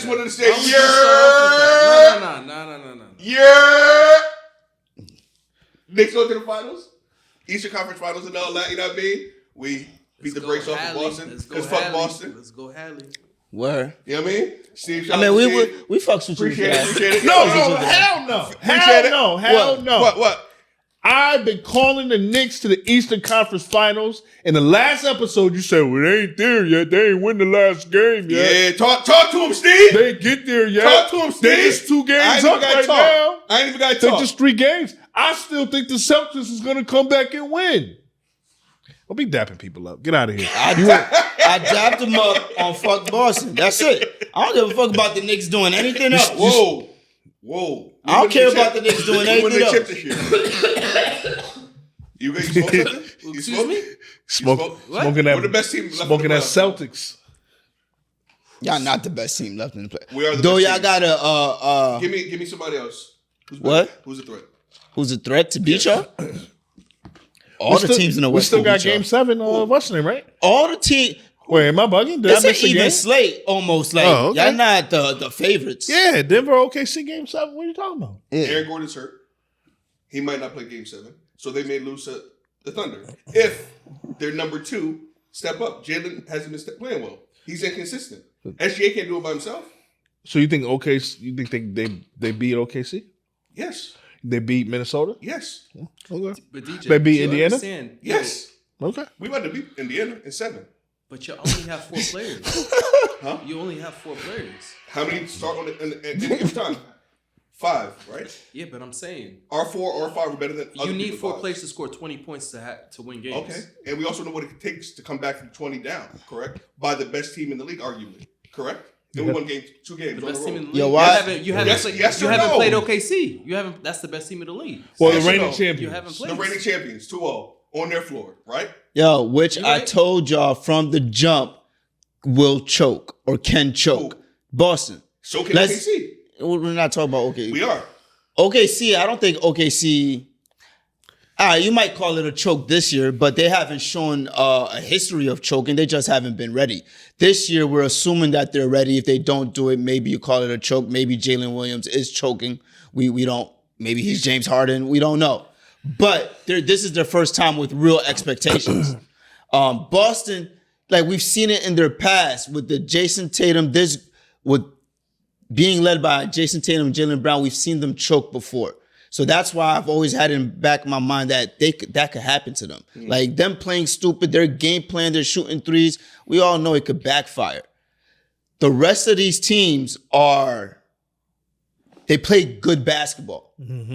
just wanted to say, No. yeah. Knicks go to the finals, Eastern Conference Finals, and all that. You know what I mean? We beat the brakes off of Boston. Because fuck Boston. Let's go, Hadley. Where? You know what I mean? Steve, I mean, we fucks with you. Appreciate it. No, hell no. Hell no. What? I've been calling the Knicks to the Eastern Conference Finals. In the last episode, you said, well, they ain't there yet. They ain't win the last game yet. Yeah, talk to him, Steve. They ain't get there yet. Talk to him, Steve. They just 2 games up right now. I ain't even got to They talk. just 3 games. I still think the Celtics is going to come back and win. Don't be dapping people up. Get out of here. I dapped them up on fuck Boston. That's it. I don't give a fuck about the Knicks doing anything else. Whoa. I don't care about the Niggas doing anything else. You smoke something? You smoke? me? Smoking that. We're the best team left Smoking in the that playoffs. Celtics. Y'all not the best team left in the play. We are the Though best y'all team. gotta Give me somebody else. Who's a threat? Who's a threat to beat y'all? All the teams in the West. We still got Game 7. What's the name, right? All the team. Wait, am I bugging? Did I It's miss an a even game? slate, almost like Oh, okay. y'all not the favorites. Yeah, Denver OKC Game 7. What are you talking about? Yeah. Aaron Gordon's hurt. He might not play Game 7. So they may lose to the Thunder. If their number 2 step up. Jaylen hasn't been playing well. He's inconsistent. SGA can't do it by himself. So you think OKC? You think they beat OKC? Yes. They beat Minnesota? Yes. Okay. But DJ, They beat you Indiana? understand, Yes. Okay. We about to beat Indiana in 7. But you only have 4 players. Huh? You only have 4 players. How many start on at any given time? 5, right? Yeah, but I'm saying Our 4 or 5 are better than other you need people's 4 fives. players to score 20 points to win games. Okay. And we also know what it takes to come back from 20 down, correct? By the best team in the league, arguably. Correct? Then we won 2 games. The on best the team road. in the league. Yo, why? You haven't played OKC. That's the best team in the league. Well, Yes the or reigning no? champions. You haven't played. The reigning champions, 2-0, on their floor, right? Yo, which You I right? told y'all from the jump will choke or can choke. Who? Boston. So can Let's- OKC. We're not talking about OKC. We are. OKC, I don't think OKC. You might call it a choke this year, but they haven't shown a history of choking. They just haven't been ready. This year, we're assuming that they're ready. If they don't do it, maybe you call it a choke. Maybe Jalen Williams is choking. We don't. Maybe he's James Harden. We don't know. But this is their first time with real expectations. Boston, like we've seen it in their past with the Jason Tatum. With being led by Jason Tatum and Jaylen Brown, we've seen them choke before. So that's why I've always had in the back of my mind that that could happen to them. Like them playing stupid, their game plan, they're shooting threes. We all know it could backfire. The rest of these teams they play good basketball. Mm-hmm.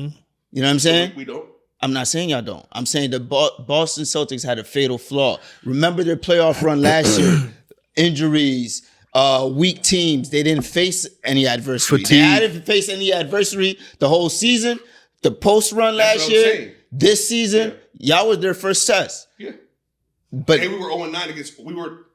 You know what I'm saying? We don't. I'm not saying y'all don't. I'm saying the Boston Celtics had a fatal flaw. Remember their playoff run last year? Injuries, weak teams. They didn't face any adversity. Fatigue. They didn't face any adversity the whole season. The post run That's last what I'm year, saying. this season, y'all was their first test. Yeah. But And we were 0-9 against. We were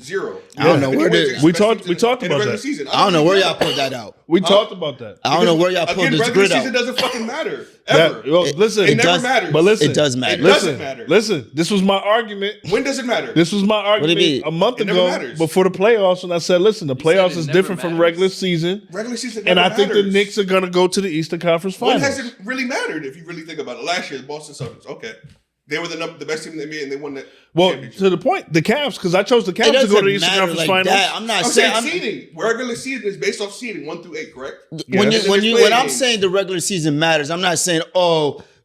0. I don't know where We talked about regular that. season. I don't know where y'all put that out. We talked about that. I don't know where y'all put Again, this regular grid season out. doesn't fucking matter ever. Listen, It never does- matters. but listen, It does matter. It doesn't matter. Listen, this was my argument. When does it matter? This was my argument mean? a month It never ago matters. before the playoffs, and I said, listen, the said playoffs it is never different from matters. regular season, Regular season and never I think the matters. Knicks are going to go to the Eastern Conference When Finals. has it really mattered if you really think about it? Last year, the Boston Celtics. Okay. They were the best team in the NBA, and they won that Well, championship. to the point, the Cavs, because I chose the It Cavs to doesn't go to the Eastern matter Conference like Finals. that. I'm not I'm saying. saying seeding. Regular season is based off seeding 1 through 8, correct? When Yes. I'm games. saying the regular season matters, I'm not saying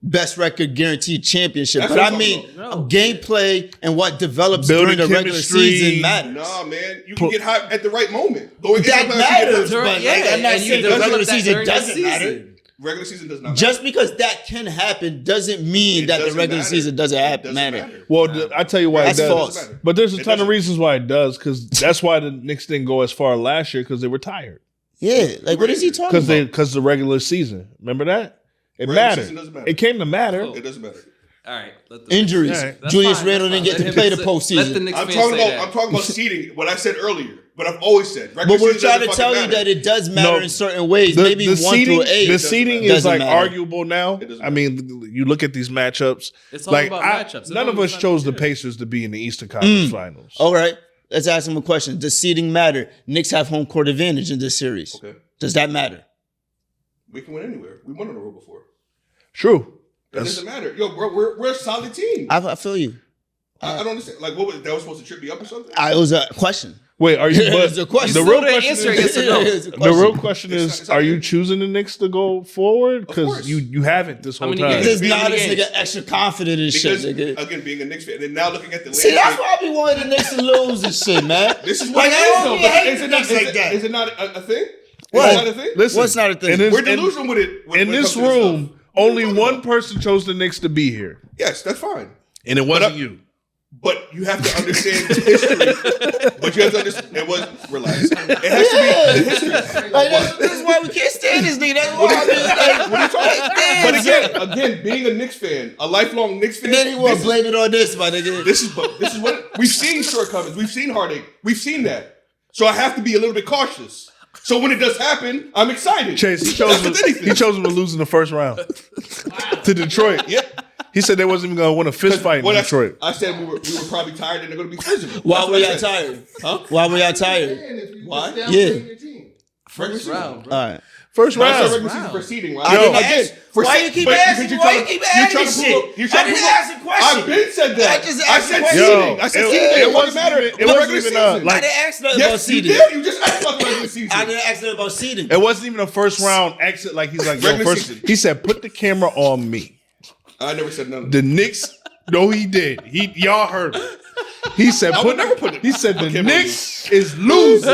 best record guaranteed championship, That's but what I I'm mean talking about. gameplay and what develops Building during the regular chemistry. season matters. Nah, man. You can get hot at the right moment. Going into That the playoffs, you get matters, hot. but like, I'm not and you saying the develop regular that season during the doesn't matter. season. Regular season does not matter. Just because that can happen doesn't mean It that the doesn't regular matter. season doesn't It doesn't matter. Well, I tell you why That's it does. false. Doesn't matter. But there's a It ton of doesn't. reasons why it does, because that's why the Knicks didn't go as far last year, because they were tired. Yeah, like what is he talking about? Because the regular season. Remember that? It Regular mattered. season doesn't matter. It came to matter. Oh. It doesn't matter. All right. Let the Injuries. All right. That's Julius fine, Randle that's didn't fine. get to Let play him the say- Let the postseason. Knicks I'm fans talking say about. that. I'm talking about seeding. What I said earlier, but I've always said. Regular But we're season trying to doesn't tell fucking you matter. that it does matter No, in certain ways. Maybe 1 seeding, through 8. The seeding is doesn't like matter. arguable now. It doesn't I mean, you look at these matchups. It's all like about matchups. It none of don't- us it's not chose the good. Pacers to be in the Eastern Conference Finals. All right. Let's ask him a question. Does seeding matter? Knicks have home court advantage in this series. Okay. Does that matter? We can win anywhere. We won on the road before. True. That doesn't matter. Yo, bro, we're a solid team. I feel you. I don't understand. Like, what was that was supposed to trip me up or something? It was a question. Wait, are you? But It's a question. The You real still didn't question answer is, yes or no. It's a the question. real question It's is: not are you good. choosing the Knicks to go forward? Because course. you haven't this whole many time. games? This Being not in this the nigga extra confident and Because shit, nigga. again, being a Knicks fan, and now looking at the See, that's landscape, why I be wanting the Knicks to lose and shit, man. this is what Like, it I is, don't though. be But hating is it the not? Knicks like that. Is it not a thing? What? Is it not a thing? Listen, What's not a thing? in this- We're in- delusional with it. In this room, only one person chose the Knicks to be here, Yes, that's fine. and it wasn't you. But you have to understand the history. But you have to understand. It was relax. It has to be the history. Like, this is why we can't stand this nigga. That's why I mean, like, What are you talking about? damn, But again, being a Knicks fan, a lifelong Knicks fan, then he want this to blame it on this, my nigga. This is what we've seen shortcomings. We've seen heartache. We've seen that. So I have to be a little bit cautious. So when it does happen, I'm excited. Chase, he That's with anything. chose him to lose in the first round to Detroit. Yep. He said they wasn't even going to win a fist fight in Well, Detroit. I said we were probably tired and they're going to be physical. Why That's were what I y'all said. tired? Huh? Why were y'all tired? Why? Yeah. First round, bro. All right. First That's our round. regular season for seeding, right? I didn't Again, ask. for Why se- you keep but asking? because Why you keep asking you're this trying to shit? you're trying I to didn't prove- ask a question. I've been said that. I just I asked said a question. seeding. I said Yo, seeding. it It wasn't wasn't matter. even- It was regular season. I didn't ask nothing about Yes, you seeding. did. You just asked about the regular season. I didn't ask nothing about seeding. It wasn't even a first round exit. Like he's like, yo, Regular first. season. He said, put the camera on me. I never said none of The that. Knicks. No, he did. Y'all heard him. He said, I would never put it. He said the Okay, Knicks is losing.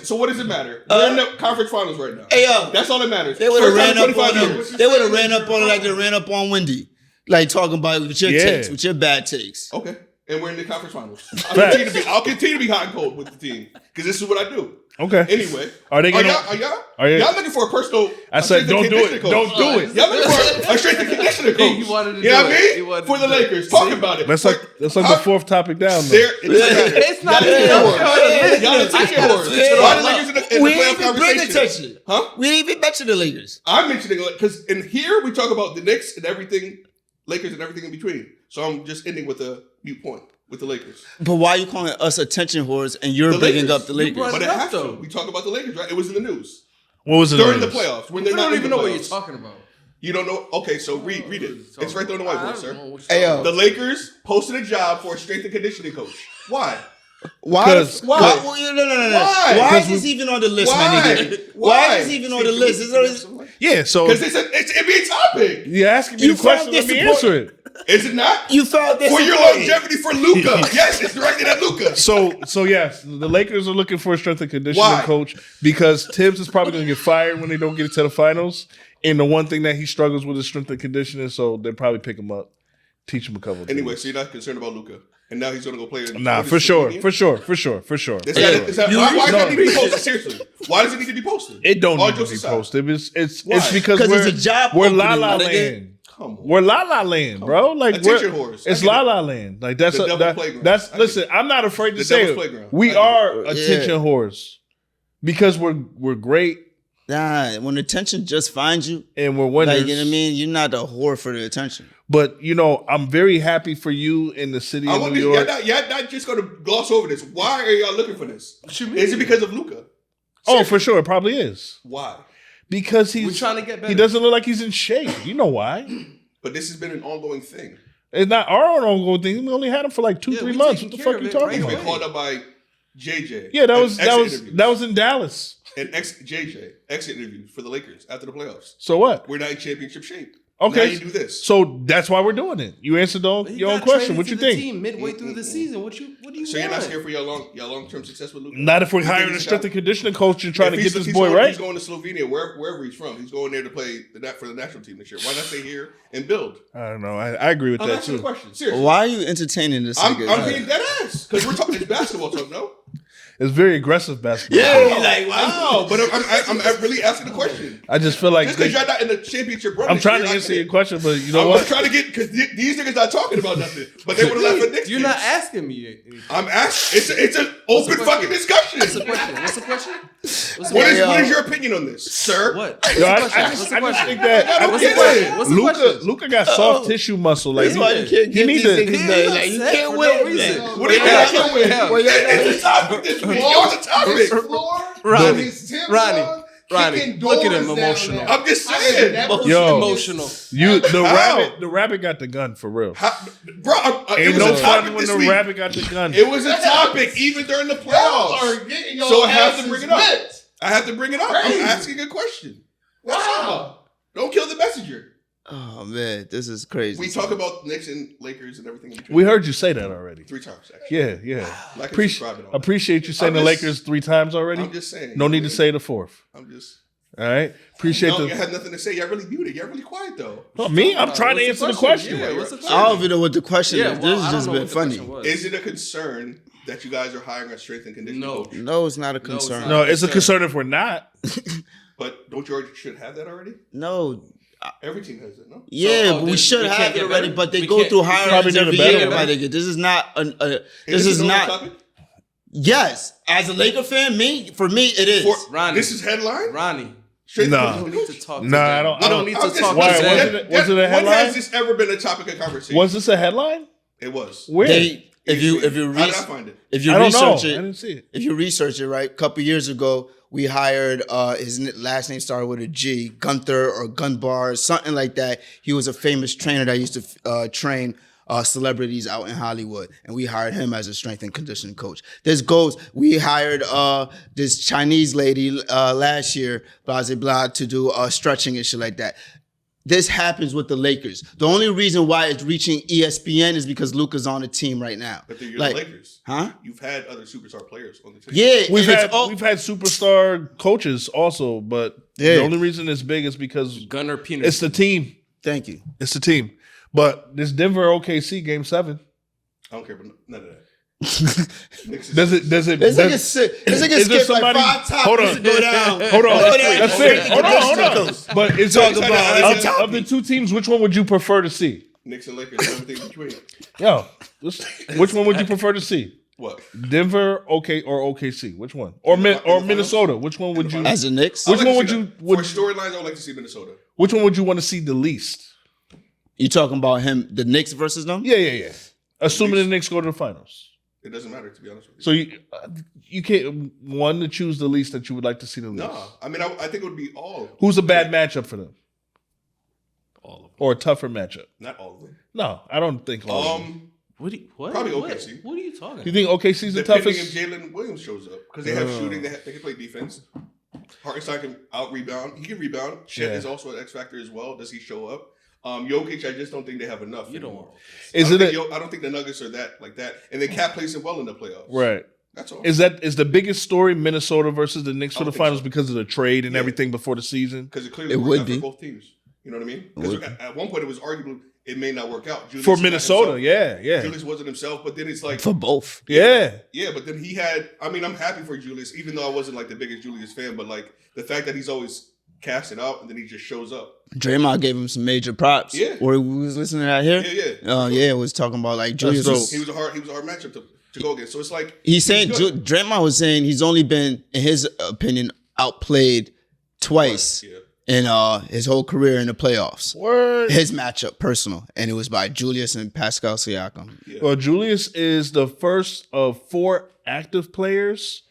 So what does it matter? We're in the conference finals right now. Hey, yo. That's all that matters. They would have First time ran in up 25 on him. years. They would have ran up on it like they ran up on Wendy. Like talking about with your Yeah. takes, with your bad takes. Okay. And we're in the conference finals. Facts. I'll continue to be hot and cold with the team because this is what I do. Okay. Anyway, Are they gonna- y'all looking for a personal? I said, strength don't and do conditioning it. coach. Don't do it. Y'all looking for a strength and conditioning coach. He wanted to You do know what it. I He mean? wanted For to the do it. Lakers, talk about it. That's like the fourth topic down. Though. There, it doesn't matter. It's not Y'all even- attention whores. Y'all attention I gotta whores. switch it Why up. the Lakers in the We playoff didn't even bring conversation? attention. Huh? We didn't even mention the Lakers. I'm mentioning it because in here we talk about the Knicks and everything, Lakers and everything in between. So I'm just ending with a mute point with the Lakers. But why are you calling us attention whores and you're The bigging Lakers. up the You Lakers? brought But it it up, has to. though. We talk about the Lakers, right? It was in the news What was it during the news? playoffs when I they're not don't in even the know what you're playoffs. talking about. You don't know? Okay, so read it. It's right there on the whiteboard, sir. Hey, yo. The Lakers posted a job for a strength and conditioning coach. Why? Why? Because- Why? No. Why? Why is Because this even on the list, Why? my nigga? Why? Why is this even on the list? Yeah, so Because it's an NBA topic. you're asking me You the question. found Let me disappoint- answer it. Is it not? You found this For your important. longevity for Luka. Yes, it's directed at Luka. So yes, the Lakers are looking for a strength and conditioning Why? coach because Tibbs is probably going to get fired when they don't get to the finals. And the one thing that he struggles with is strength and conditioning, so they'll probably pick him up, teach him a couple of Anyway, things. so you're not concerned about Luka. And now he's going to go play in Nah, what is for it, sure, Slovenia? for sure. Why does it need to be posted? Seriously. Why does it need to be posted? It don't All need to jokes be aside. posted. It's Why? because 'Cause we're, it's a job we're La opening, La my nigga. Land. Come on. We're La La Land, bro. Like Attention whores. I It's get La it. La Land. Like that's The a, devil's playground. that's I get listen. it. I'm not afraid to The say devil's it. playground. We I get are it. attention Yeah. whores because we're great Nah, when attention just finds you, and we're winners. like, you know what I mean? You're not a whore for the attention. But I'm very happy for you in the city I of want New this, York. y'all not just going to gloss over this. Why are y'all looking for this? What you mean? Is it because of Luka? Oh, for sure, it probably is Why? because We're he's trying to get better. he doesn't look like he's in shape. You know why? But this has been an ongoing thing. It's not our own ongoing thing. We only had him for like 2-3 we months. taking What the care fuck of you it talking right He's about? been called up by JJ. Yeah, that and was exit interviews. that was in Dallas. And JJ exit interviews for the Lakers after the playoffs. So what? We're not in championship shape. Okay. Now you do this. So that's why we're doing it. You answered He your own got question. traded What to you the think? Team midway through the season. What do you So you're want? not scared for your long-term success with Luka? Not if we're You think hiring a he's strength got- and conditioning coach and trying to If get he's- this he's boy going, right. He's going to Slovenia, wherever he's from. He's going there to play for the national team this year. Why not stay here and build? I don't know. I agree with I'm that asking too. a question. Seriously. Why are you entertaining this I'm nigga? being dead ass. Because we're talking, it's basketball talk, no? It's very aggressive basketball. Yeah, he's like, wow. No, but I'm really asking the question. I just feel like Just because you're not in the championship run. I'm trying to answer your question, but you know what? I'm trying to get because these niggas not talking about nothing, but they want to laugh at Knicks. You're not asking me anything. I'm asking. It's an open fucking discussion. What's the question? What's the question? What is your opinion on this, sir? What? Yo, I What's just the question? think that What's the question? What's the question? Luka got soft tissue muscle. Like That's why you can't give these niggas that. Like, you can't win. What do you mean I can't win? It's a topic this week. It's a topic. Ronnie, look at him emotional. I'm just saying. Yo, Emotional. the rabbit got the gun for real. Bro, it Ain't was no a fun topic when this the week. rabbit got the gun. It was a topic even during the playoffs. So I have to bring it up. I have to bring it up. I'm asking a question. Wow. Don't kill the messenger. Oh man, this is crazy. We talk about Knicks and Lakers and everything. In between. We heard you say that already. 3 times, actually. Yeah. Like and subscribe and all that. Appreciate you saying the Lakers 3 times already. I'm just saying. No need to say the 4th. I'm just. All right. Appreciate You had nothing to say. Y'all really muted. Y'all really quiet though. No, me? I'm trying to answer the question. Yeah, what's the question? I don't even know what the question is. well, This I has don't just know been what the funny. question was. Is it a concern that you guys are hiring a strength and conditioning coach? No, it's not a concern. not. No, it's a concern if we're not. But don't you already should have that already? No. Every team has it, no? Yeah, So, but we should we have can't it get already. better? But they We go can't- through we hirings probably need a every better year. one. My nigga. This is not. This it is a normal not. topic? Yes, as a Laker fan, for me, it is. Ronnie. This is headline? Ronnie. Straight Nah. We don't need to talk. Nah, I don't- We I don't don't- need I'm to just- talk. Why, to wasn't them. it- was it a When headline? has this ever been a topic of conversation? Was this a headline? It was. Where? If you How did I find it? if you I don't know. research I it, didn't see it. if you research it, right, a couple years ago, we hired his last name started with a G, Gunther or Gunbar, something like that. He was a famous trainer that used to train celebrities out in Hollywood, and we hired him as a strength and conditioning coach. We hired this Chinese lady last year, blah, blah, blah, to do stretching and shit like that. This happens with the Lakers. The only reason why it's reaching ESPN is because Luka's on the team right now. But you're Like, the Lakers. huh? You've had other superstar players on the team. Yeah, We've and it's had all- we've had superstar coaches also, but Yeah. the only reason it's big is because Gunnar Penis. it's the team. Thank you. It's the team. But this Denver OKC game 7. I don't care about none of that. Knicks is- Does it This nigga does, skip like there 5 somebody- times. hold on. to go down. hold on. Go down. That's it. Hold on. But it's Talk about of the 2 teams, which one would you prefer to see? Knicks and Lakers, everything between. Yo, which one would you prefer to see? What? Denver, or OKC? Which one? Or Minnesota? Which one would you? As a Knicks, Which one would For you? storylines, I would like to see Minnesota. Which one would you want to see the least? you talking about him, the Knicks versus them? Yeah. Assuming the Knicks go to the finals. It doesn't matter, to be honest with you. So you can't one to choose the least that you would like to see the least. No, I mean, I think it would be all. Who's a bad matchup for them, all of them. or a tougher matchup? Not all of them. No, I don't think all of them. What? Probably What? OKC. What are you talking You think OKC's the Depending toughest? if Jaylen Williams shows up. Because they have shooting, they can play defense. Hartenstein can out-rebound. He can rebound. Chet is also an X factor as well. Does he show up? Jokic, I just don't think they have enough. You don't anymore. want I don't think the Nuggets are that like that. And then Cat plays it well in the playoffs. Right. That's all. Is the biggest story Minnesota versus the Knicks for the think finals so. because of the trade and Yeah. everything before the season? Because it clearly It worked would out be. for both teams. You know what I mean? Because at one point it was arguable it may not work out. Julius For was not Minnesota, himself. yeah. Julius wasn't himself, but then it's like For both. Yeah. yeah, but then he had. I mean, I'm happy for Julius, even though I wasn't like the biggest Julius fan. But like the fact that he's always casted out and then he just shows up. Draymond gave him some major props. Yeah. Or we was listening to that here. Yeah. It was talking about like Julius. dope. Was, He was a hard matchup to go against. So it's like he's saying good. Draymond was saying he's only been, in his opinion, outplayed twice Yeah. in his whole career in the playoffs. Word. His matchup, personal, and it was by Julius and Pascal Siakam. Yeah. Well, Julius is the first of 4 active players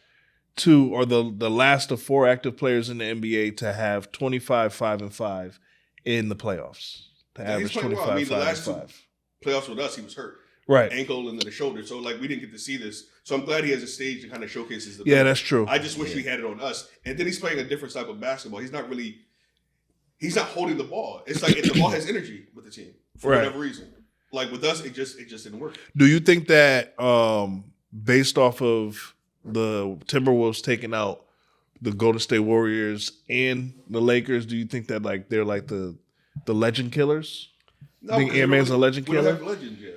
or the last of 4 active players in the NBA to have 25, 5, and 5 in the playoffs. To Yeah, he's average playing 25, well. I mean, the 5, last and 5. playoffs with us, he was hurt. Right. Ankle and then the shoulder. So like we didn't get to see this. So I'm glad he has a stage to kind of showcase his Yeah, ability. that's true. I just wish we had it on us. And then he's playing a different type of basketball. He's not holding the ball. It's like the ball has energy with the team for Right. whatever reason. Like with us, it just didn't work. Do you think that based off of the Timberwolves taking out the Golden State Warriors and the Lakers, do you think that like they're like the legend killers? No, Think because Ant-Man's a legend we don't killer? have legends yet.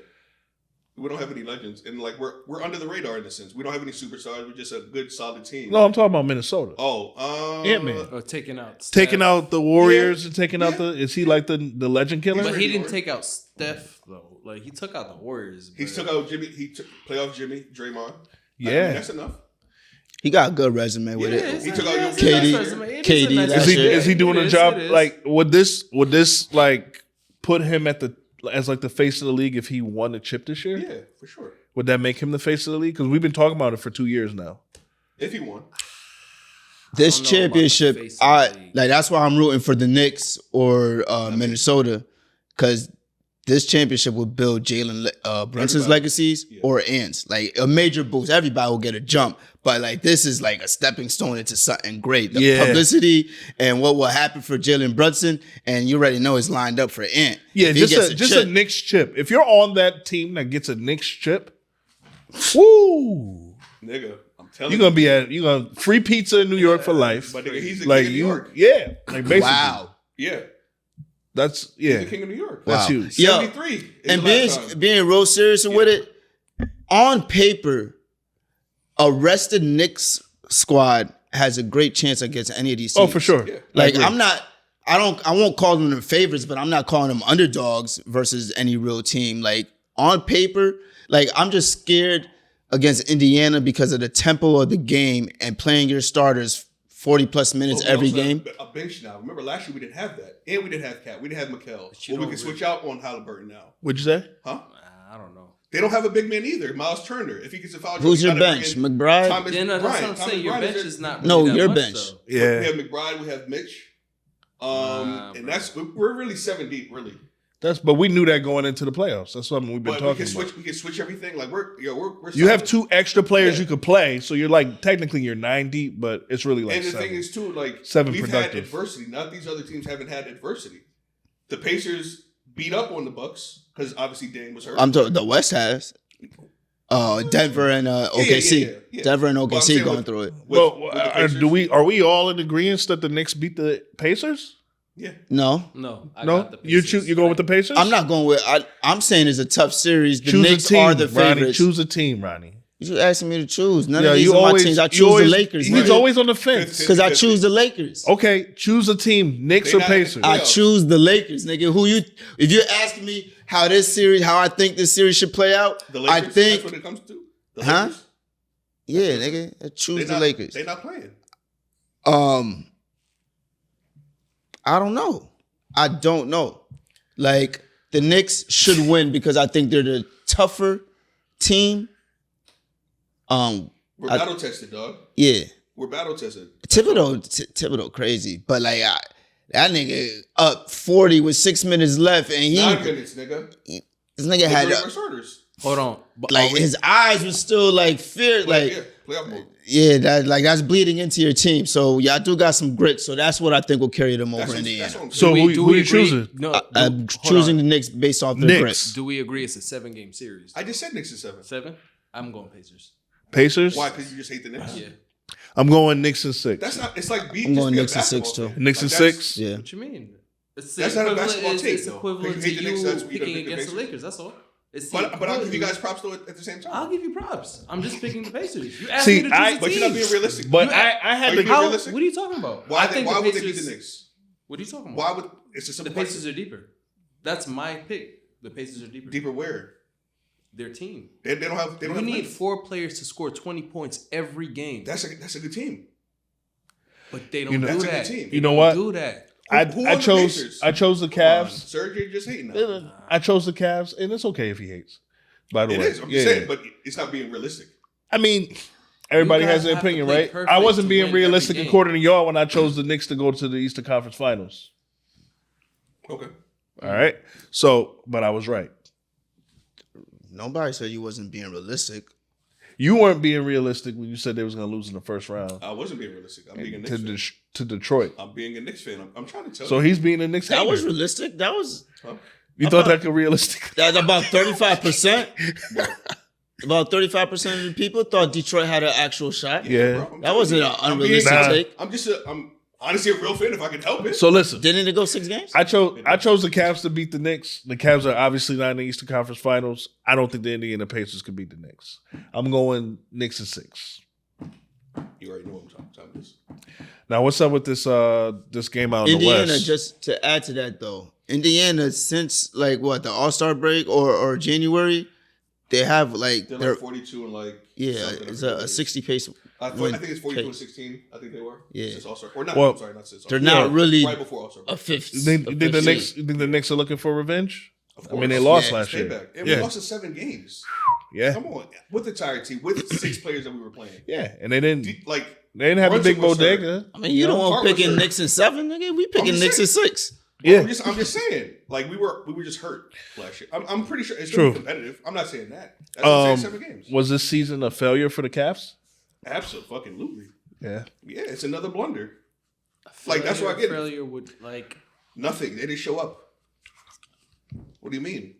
We don't have any legends, and like we're under the radar in a sense. We don't have any superstars. We're just a good, solid team. No, I'm talking about Minnesota. Ant-Man. Or taking out Steph. Taking out the Warriors and taking out the. Is he like the legend killer? But he didn't take out Steph though. Like he took out the Warriors. He took out Jimmy. He took playoff Jimmy, Draymond. Yeah, I mean, that's enough. He got a good resume with it. He took out your KD. Is he doing a job? Like would this like put him as like the face of the league if he won a chip this year? Yeah, for sure. Would that make him the face of the league? Because we've been talking about it for 2 years now. If he won. This championship, that's why I'm rooting for the Knicks or Minnesota, because this championship will build Jalen Brunson's legacies or Ant's. Like a major boost. Everybody will get a jump. But like this is like a stepping stone into something great. The publicity and what will happen for Jalen Brunson, and you already know it's lined up for Ant. Yeah, just a Knicks chip. If you're on that team that gets a Knicks chip, woo, nigga, I'm telling you're gonna free pizza in New York for life. But nigga, he's the like king of New York. Yeah, like basically. Wow. Yeah. That's He's the king of New York. That's huge. 73. And being real serious with it, on paper, a rested Knicks squad has a great chance against any of these teams. Oh, for sure. Yeah. Like I won't call them the favorites, but I'm not calling them underdogs versus any real team. Like on paper, like I'm just scared against Indiana because of the tempo of the game and playing your starters 40 plus minutes every game. A bench now. Remember last year we didn't have that. And we didn't have Cat. We didn't have Mikal. Well, we can switch out on Halliburton now. What'd you say? Huh? I don't know. They don't have a big man either. Miles Turner. If he gets a foul, who's your bench? McBride? That's what I'm saying. Your bench is not. No, really your much, bench. though. Yeah. We have McBride. We have Mitch. And we're really 7 deep, really. But we knew that going into the playoffs. That's something we've been talking about. We can switch everything. Like we're you have 2 extra players you could play, so you're like technically you're 9 deep, but it's really like. And the 7. thing is too, like 7 we've productive. had adversity. Not these other teams haven't had adversity. The Pacers beat up on the Bucks because obviously Dame was hurt. I'm talking. The West has. Denver and OKC. Yeah. Denver and OKC going through it. Are we all in agreement that the Knicks beat the Pacers? Yeah. No. I got the Pacers. You going with the Pacers? I'm not going with. I'm saying it's a tough series. The choose Knicks a team, are the Ronnie. favorites. Choose a team, Ronnie. You asking me to choose. None of these are my teams. I choose the Lakers. He's always on the fence. Because I choose the Lakers. Okay, choose a team. Knicks or Pacers? I choose the Lakers, nigga. If you're asking me how I think this series should play out, the Lakers, I think. That's what it comes to. The huh? Lakers? Yeah, nigga. I choose the Lakers. They're not playing. I don't know. I don't know. Like, the Knicks should win because I think they're the tougher team. We're battle tested, dog. Yeah. We're battle tested. Thibodeau crazy. But like that nigga up 40 with 6 minutes left and 9 minutes, nigga. This nigga had hold on. Like his eyes was still like fear, playoff mode. Yeah, that's bleeding into your team. So y'all do got some grit. So that's what I think will carry them over in the end. So who you choosing? No, I'm choosing the Knicks based off their grit. Do we agree it's a 7-game series? I just said Knicks is 7. 7? I'm going Pacers. Pacers? Why? Because you just hate the Knicks? Yeah. I'm going Knicks and 6. That's not. It's like I'm going Knicks and 6 too. Knicks and 6. Yeah. What you mean? That's not a basketball take. It's equivalent to you picking against the Lakers. That's all. But I'll give you guys props though at the same time. I'll give you props. I'm just picking the Pacers. You asked me to choose a team. But you're not being realistic. But I had to go. What are you talking about? Why would they beat the Knicks? What are you talking about? Why would it's just the Pacers are deeper? That's my pick. The Pacers are deeper. Deeper where? Their team. They don't have. They don't have need 4 players to score 20 points every game. That's a good team. But they don't do that's that. A good team. You know what? Do that. I chose the Cavs. Serge, you're just hating now. I chose the Cavs, and it's okay if he hates. By the way, it is. I'm just saying, but it's not being realistic. I mean, everybody has an opinion, right? I wasn't being realistic according to y'all when I chose the Knicks to go to the Eastern Conference Finals. Okay. All right. So, but I was right. Nobody said you wasn't being realistic. You weren't being realistic when you said they was going to lose in the first round. I wasn't being realistic. I'm being a Knicks fan. To Detroit. I'm being a Knicks fan. I'm trying to tell you. So he's being a Knicks fan. That was realistic. That was... Huh? You thought that could realistic? That's about 35%. About 35% of the people thought Detroit had an actual shot. Yeah. Bro, that wasn't an unrealistic take. I'm honestly a real fan if I could help it. So listen, Didn't it go 6 games? I chose the Cavs to beat the Knicks. The Cavs are obviously not in the Eastern Conference Finals. I don't think the Indiana Pacers could beat the Knicks. I'm going Knicks in 6. You already know what I'm talking about. Now, what's up with this this game out in the Indiana, West? just to add to that though, Indiana since like what, the All-Star break or January, they have like They're they're like 42 and like yeah, something. it's a 60 pace. I win think it's 42 and pace. 16. I think they were. Yeah. Since All-Star. Or not. Well, I'm sorry, not since They're All-Star. not really Right before All-Star. a fifth. You think the Knicks are looking for revenge? Of I course. mean, they lost Yeah, last year. Payback. And Yeah. we lost in 7 games. Yeah, Come on. With the entire team. With 6 players that we were playing. yeah, and they didn't Like, have a big Brunson was hurt. bodega. I mean, you don't want Hart was picking hurt. Knicks in 7, nigga. We picking just Knicks in saying. 6. Yeah, I'm just saying. Like, we were just hurt last year. I'm pretty sure it's True. going to be competitive. I'm not saying that. That's what I'm saying, 7 games. was this season a failure for the Cavs? Absolutely. Yeah, Yeah, it's another blunder. Like, that's what I get. Failure would like. Nothing. They didn't show up. What do you mean?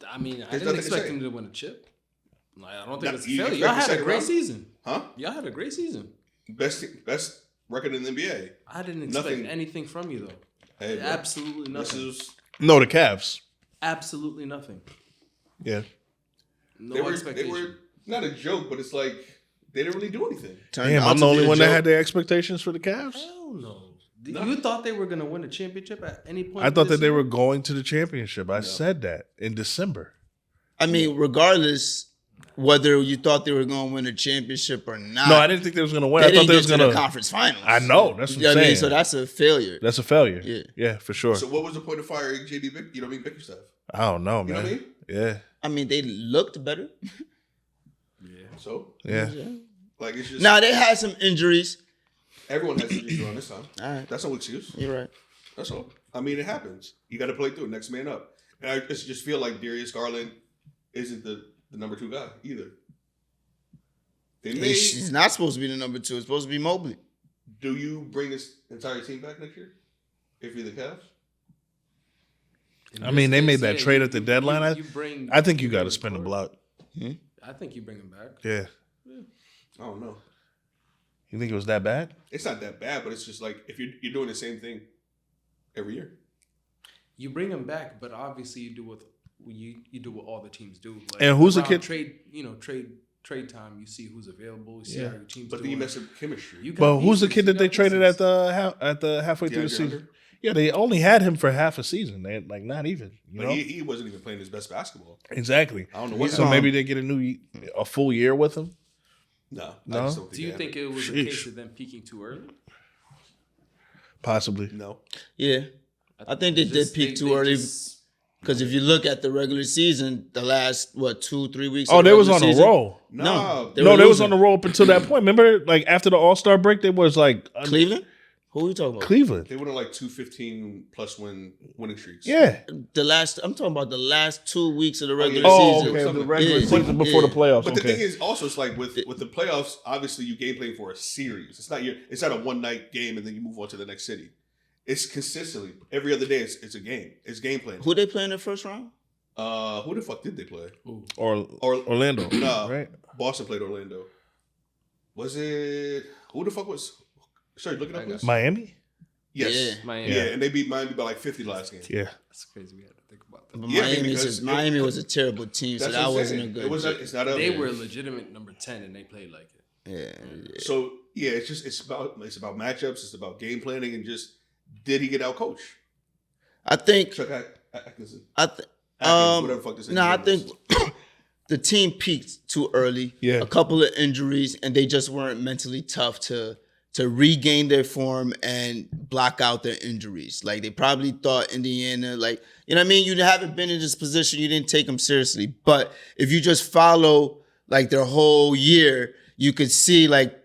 I mean, I There's didn't nothing to expect say. him to win a chip. Like, I don't think No, it's a you failure. expect Y'all the had a second great round? season. Huh? Y'all had a great season. Best record in the NBA. I didn't expect Nothing. anything from you though. Hey, bro. Absolutely This nothing. is no, the Cavs. Absolutely nothing. Yeah, No they were expectation. not a joke, but it's like they didn't really do anything. damn, I'm the only one that had the expectations for the Cavs. Hell no. You thought they were gonna win a championship at any point? I thought this that they year? were going to the championship. I said that in December. I mean, regardless whether you thought they were going to win a championship or not. No, I didn't think they was going to win. They I thought didn't they get was to going the to. conference finals. I know. That's what You know I'm what I saying. mean? So that's a failure. That's a failure. Yeah. Yeah, for sure. So what was the point of firing JB Bickerstaff? I don't know, man. You know what I mean? Yeah, I mean, they looked better. So yeah. like it's just Now, they had some injuries. everyone has injuries around this time. All right. That's no excuse. You're right. That's all. I mean, it happens. You got to play through it. Next man up. And I just feel like Darius Garland isn't the number 2 guy either. They may. He's not supposed to be the number 2. It's supposed to be Mobley. Do you bring this entire team back next year if you're the Cavs? In I mean, this they made case, that yeah, trade at the deadline. I think you got to spin the block. I think you bring him back. Yeah. I don't know. You think it was that bad? It's not that bad, but it's just like if you're doing the same thing every year. You bring him back, but obviously you do what all the teams do. Like, And who's the around kid- Trade time. You see who's available. You see Yeah. how your team's But then doing. you mess up chemistry. You got But who's the pieces. kid that You they got traded pieces. at the halfway through the DeAndre season? Hunter? Yeah, they only had him for half a season. They like not even. You But know he wasn't even playing his best basketball. exactly. I don't know what So He's maybe they get a full year with him. No. No? I just don't Do you think it was a Sheesh. case of them peaking too early? Possibly. No. Yeah. I think they did Just- peak too early. just- Because if you look at the regular season, the last, 2-3 weeks. Oh, of the they was regular on a season, roll. No. They No, were they was losing. on the roll up until that point. Remember, like after the All-Star break, they was like Cleveland? Who are you talking about? Cleveland. They went on like 2-15 plus winning streaks. Yeah. I'm talking about the last 2 weeks of the regular Oh, season. okay. Something. The regular Yeah. season before the playoffs. But the okay. thing is, also, it's like with the playoffs. Obviously, you game playing for a series. It's not a one night game and then you move on to the next city. It's consistently every other day. It's a game. It's game playing. Who they play in the first round? Who the fuck did they play? or Orlando. No, Right. Boston played Orlando. Was it who the fuck was? Sorry, look it up. Please. Miami. Yes. Yeah. Miami. Yeah, and they beat Miami by like 50 last game. Yeah. That's crazy. We had to think about that. But Yeah, Miami was a terrible team, so That's that what I'm wasn't a saying. good. It was. It's not a. They were legitimate number 10, and they played like it. Yeah. So yeah, it's about matchups. It's about game planning and just did he get out coached? I think. Chuck Atkinson. Whatever the fuck this No, I name think is. the team peaked too early. Yeah. A couple of injuries, and they just weren't mentally tough to regain their form and block out their injuries. Like, they probably thought Indiana, like, you know what I mean? You haven't been in this position. You didn't take them seriously. But if you just follow, like, their whole year, you could see, like,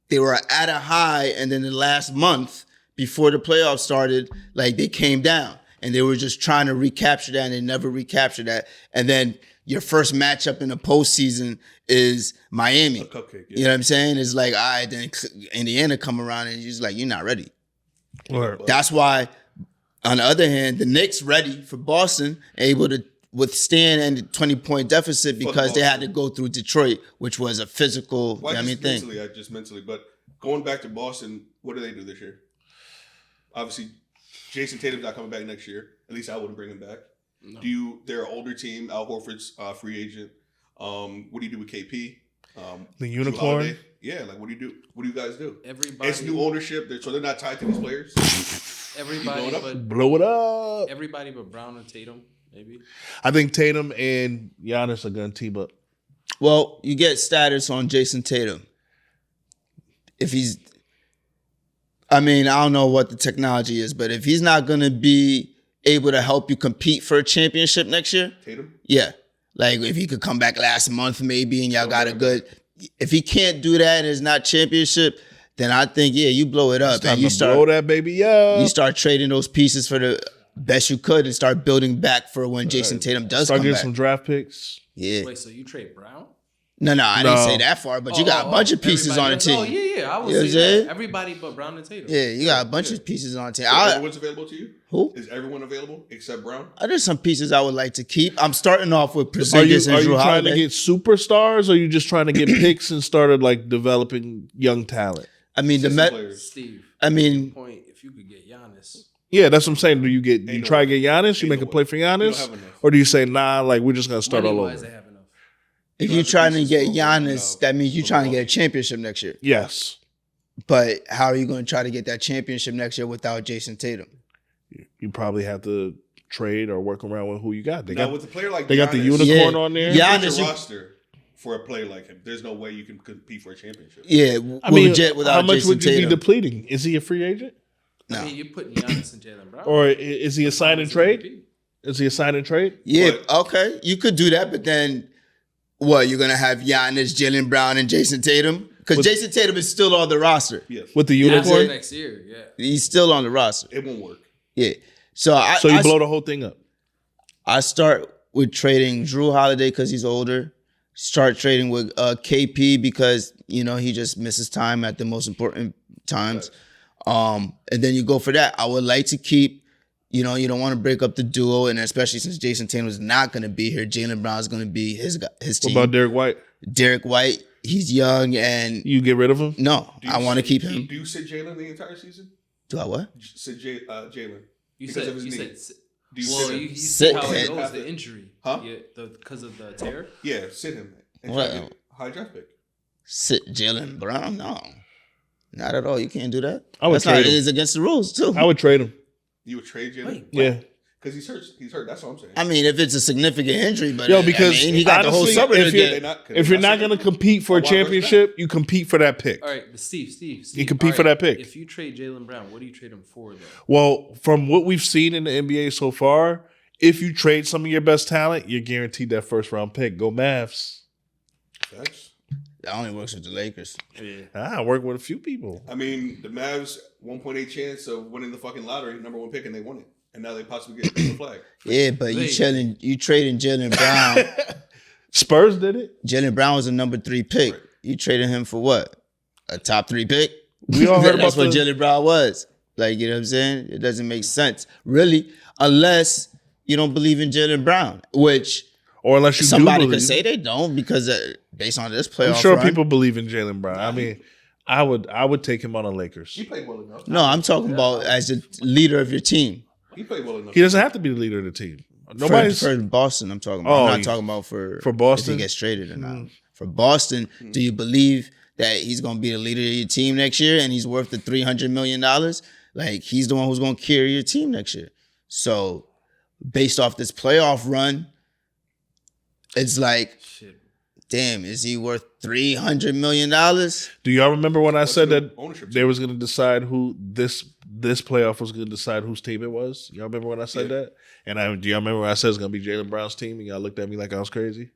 they were at a high, and then the last month before the playoffs started, like, they came down. And they were just trying to recapture that, and they never recaptured that. And then your first matchup in the postseason is Miami. A cupcake. You know what I'm saying? It's like, all right, then Indiana come around, and you're just like, you're not ready. Or That's why, on the other hand, the Knicks ready for Boston, able to withstand a 20-point deficit because they had to go through Detroit, which was a physical, Why thing. mentally? But going back to Boston, what do they do this year? Obviously, Jason Tatum's not coming back next year. At least I wouldn't bring him back. No. They're an older team. Al Horford's free agent. What do you do with KP? The Drew unicorn. Holiday? Yeah, like what do you do? What do you guys do? Everybody, It's new ownership, so they're not tied to these players. everybody, Blow it up. but Blow it up. everybody but Brown and Tatum, maybe. I think Tatum and Giannis are going to team up. Well, you get status on Jason Tatum. If he's, I mean, I don't know what the technology is, but if he's not going to be able to help you compete for a championship next year, Tatum? yeah. Like if he could come back last month maybe and y'all got a good, if he can't do that and it's not championship, then I think, yeah, you blow it up. Time And you to blow start, that baby up. you start trading those pieces for the best you could and start building back for when Jason Tatum does Start come getting back. some draft picks. Yeah. Wait, so you trade Brown? No, I didn't No. say that far, but you got a bunch of pieces on the team. Oh, yeah. I You know would what I'm say saying? that. Everybody but Brown and Tatum. Yeah, you got a bunch of pieces on the team. So everyone's available to you? Who? Is everyone available except Brown? There's some pieces I would like to keep. I'm starting off with Are you, Porzingis and are Drew you trying Holiday. to get superstars or are you just trying to get picks and started like developing young talent? I mean, the System Met. players. Steve, I mean, point, if you could get Giannis. Yeah, that's what I'm saying. Do you get you no try way. to get Giannis? You Ain't make no a play way. for You don't Giannis? have enough. Or do you say, nah, like we're just gonna start all Money-wise, over? they have enough. if You you're have trying to pieces get for, Giannis, that means you're for trying to get a Milwaukee. championship next year. Yes. But how are you going to try to get that championship next year without Jason Tatum? You probably have to trade or work around with who you got. They Now got with a player like they got the Giannis, unicorn Yeah. on there. Yeah. Giannis, Giannis, you- roster for a player like him, there's no way you can compete for a championship. Yeah, I mean, without how much Jason would you Tatum. be depleting? Is he a free agent? No. I mean, you're putting Giannis and Jaylen Brown. Or is he a sign and trade? Is he a sign and trade? Yeah, But- okay, you could do that, but then what? You're gonna have Giannis, Jaylen Brown, and Jason Tatum because With- Jason Tatum is still on the roster. Yes. With the Unicorn unicorn? next year, yeah. He's still on the roster. It won't work. Yeah. So So you blow the whole thing up. I start with trading Drew Holiday because he's older. Start trading with KP because he just misses time at the most important times. And then you go for that. I would like to keep. You don't want to break up the duo, and especially since Jason Tatum is not going to be here, Jaylen Brown is going to be his What team. about Derek White? Derek White, he's young, and You get rid of him? no, Do you I want to sit- keep him. Do you sit Jalen the entire season? Do I what? Sit Jalen. You Because said, of his you knee. said, Do you well, sit him? you see Sit how it him. goes, the injury. Huh? Yeah, because of the tear. Yeah, sit him and What? try to get a high draft pick. Sit Jaylen Brown? No, not at all. You can't do that. I would That's not. trade him. It's against the rules too. I would trade him. You would trade Jalen? Wait, Yeah. Because he's hurt. He's hurt. That's what I'm saying. I mean, if it's a significant injury, but Yo, because he got the whole honestly, summer if to you're- get. If you're not going to compete for a Why bring it championship, you compete for that pick. All right, but Steve. You compete all for that pick. If you trade Jaylen Brown, what do you trade him for, though? Well, from what we've seen in the NBA so far, if you trade some of your best talent, you're guaranteed that first round pick. Go Mavs. Facts. That only works with the Lakers. I work with a few people. I mean, the Mavs 1.8 chance of winning the fucking lottery, number one pick, and they won it. And now they possibly get the flag. Yeah, but you trading Jaylen Brown. Spurs did it. Jaylen Brown was a number 3 pick. Right. You traded him for what? A top 3 pick? We all heard That's about what the- Jaylen Brown was. Like, you know what I'm saying? It doesn't make sense, really, unless you don't believe in Jaylen Brown, which Or unless you somebody do could believe. say they don't because based on this playoff I'm sure run. people believe in Jaylen Brown. I mean, I would take him on the Lakers. He played well enough. No, I'm talking about as the leader of your team. He played well enough. He doesn't have to be the leader of the team. Nobody's For Boston, I'm talking about. Oh, I'm not you- talking about for Boston? if he gets traded or not. For Boston, do you believe that he's going to be the leader of your team next year and he's worth the $300 million? Like, he's the one who's going to carry your team next year. So, based off this playoff run, it's like, Shit. damn, is he worth $300 million? Do y'all remember when I What's said the that ownership they team? was going to decide who this playoff was going to decide whose team it was? Y'all remember when I said Yeah. that? And do y'all remember when I said it's going to be Jaylen Brown's team? And y'all looked at me like I was crazy.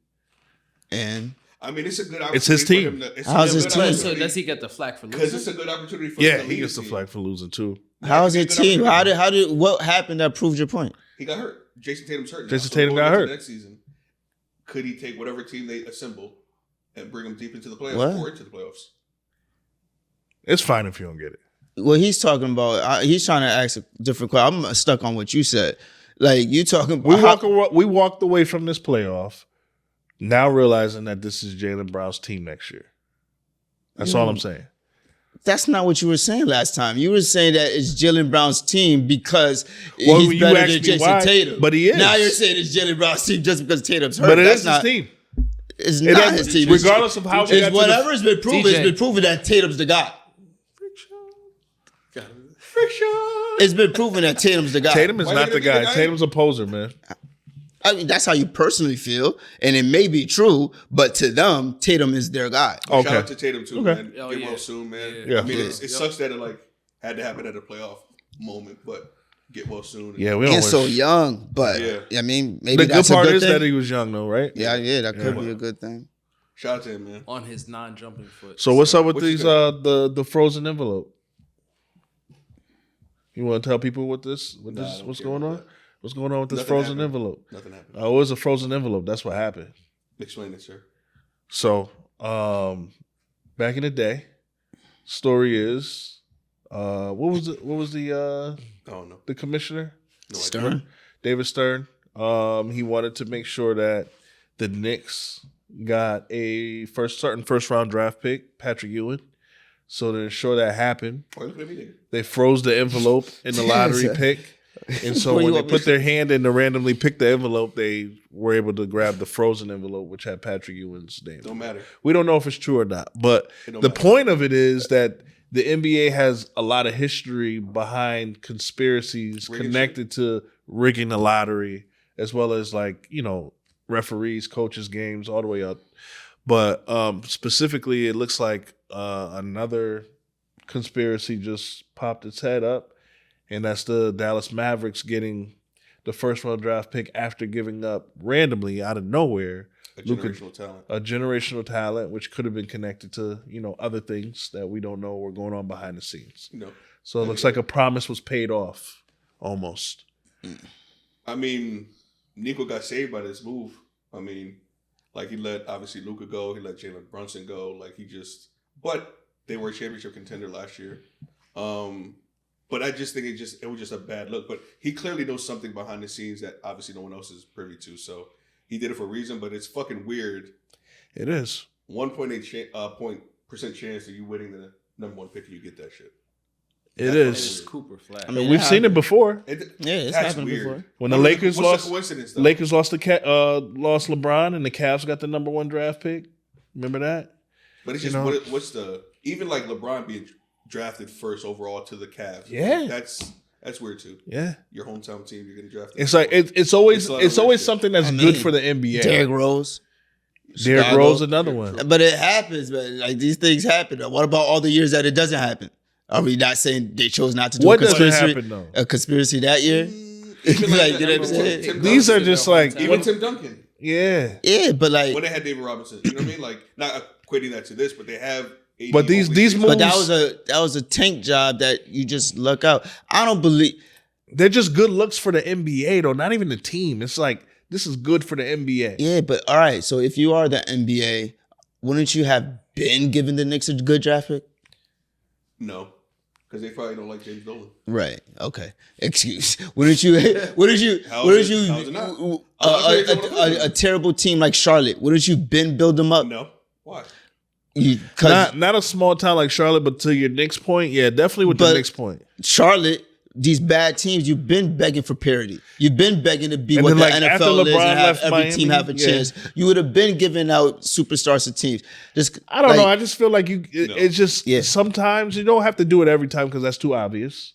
And I mean, it's a good opportunity. It's his for team. him to- it's How's a his good team? So opportunity does he get the flack for Because losing? it's a good opportunity for Yeah, him to he lead gets the the team. flag for losing too. how is It your could be a good team? opportunity. What happened that proved your point? He got hurt. Jason Tatum's hurt. now. Jason So Tatum going got into hurt. the next season, could he take whatever team they assemble and bring them deep into the playoffs What? or into the playoffs? It's fine if you don't get it. What he's talking about, he's trying to ask a different question. I'm stuck on what you said. Like, you talking about We walked away from this playoff now realizing that this is Jaylen Brown's team next year. That's all I'm saying. That's not what you were saying last time. You were saying that it's Jaylen Brown's team because Well, he's you better asked than me Jason why, Tatum. but he is. Now you're saying it's Jaylen Brown's team just because Tatum's hurt. But it That's is not his team. It's not his team. Regardless of how we got It's to whatever's been proven. DJ. It's been proven that Tatum's the guy. Friction. It's been proven that Tatum's the guy. Tatum is Why not you the gonna be guy. the guy? Tatum's a poser, man. I mean, that's how you personally feel, and it may be true, but to them, Tatum is their guy. Okay. Shout out to Tatum too, Okay. man. Oh, Get yeah. well soon, man. Yeah. I mean, Yeah. it sucks that it like had to happen at a playoff moment, but get well soon. Yeah, we don't And wish. so young, but Yeah. I mean, maybe The good that's part a good is thing. that he was young, though, right? yeah, that could Yeah. be a good thing. Shout out to him, man. On his non-jumping foot. So what's up with What you these think? the frozen envelope? You want to tell people what this I don't what's care going about on? that. What's going on with this Nothing frozen happened. envelope? Nothing happened. Oh, it was a frozen envelope. That's what happened. Explain it, sir. So, back in the day, story is, what was the I don't know. the commissioner? No idea. Stern. David Stern. He wanted to make sure that the Knicks got a first round draft pick, Patrick Ewing. So to ensure that happened, Why look at me, nigga? they froze the envelope in the lottery Yes. pick. And so What when you they want me put their hand in to randomly pick the envelope, they were able to grab the frozen envelope, which had Patrick Ewing's name. Don't matter. We don't know if it's true or not. But It don't the matter. point of it is that the NBA has a lot of history behind conspiracies Rigging connected to rigging the lottery, as well as referees, coaches, games, all the way up. But specifically, it looks like another conspiracy just popped its head up, and that's the Dallas Mavericks getting the first round draft pick after giving up randomly out of nowhere A Luka- generational talent. a generational talent, which could have been connected to other things that we don't know were going on behind the scenes. You know. So it looks like a promise was paid off, almost. I mean, Nico got saved by this move. I mean, he let obviously Luka go. He let Jalen Brunson go. But they were a championship contender last year. But I just think it was just a bad look. But he clearly knows something behind the scenes that obviously no one else is privy to. So he did it for a reason. But it's fucking weird. It is. 1.8% chance of you winning the number one pick and you get that shit. It That's is. It's Cooper Flash. I mean, We've seen it before. Yeah, it's That's happened weird. before. When the Lakers what's lost, the coincidence, though? Lakers lost lost LeBron, and the Cavs got the number one draft pick. Remember that? But it's You just know? what's the even LeBron being drafted first overall to the Cavs. Yeah. That's weird too. Yeah. Your hometown team, you're getting drafted. It's like it's always It's a lot of weird shit. something that's I good mean, for the NBA. Derrick Rose. Derrick Chicago. Rose, another one. But it happens, man. These things happen. What about all the years that it doesn't happen? Are we not saying they chose not to do What a doesn't conspiracy? happen though? A conspiracy that year? Even Like, that, you know what I'm even saying? Tim These Duncan, are just like even Tim Duncan. yeah. Yeah, but When they had David Robinson, you know what I mean? Not equating that to this, but they have. AD But these always- moves- but that was a tank job that you just luck out. I don't believe. They're just good looks for the NBA though, not even the team. It's like this is good for the NBA. Yeah, but all right. So if you are the NBA, wouldn't you have been given the Knicks a good draft pick? No, because they probably don't like James Dolan. Right. Okay. Excuse. Wouldn't you? Wouldn't you? How Wouldn't is it- you? how is it not? A terrible team like Charlotte. Wouldn't you been build them up? No, why? Because Not a small town like Charlotte, but to your Knicks point, yeah, definitely with the But- Knicks point. Charlotte, these bad teams, you've been begging for parity. You've been begging to be And what then, the like, after NFL is LeBron and have left every team Miami, have a yeah. chance. You would have been giving out superstars to teams. Just I don't like, know. I just feel like it's just Yeah. sometimes you don't have to do it every time because that's too obvious.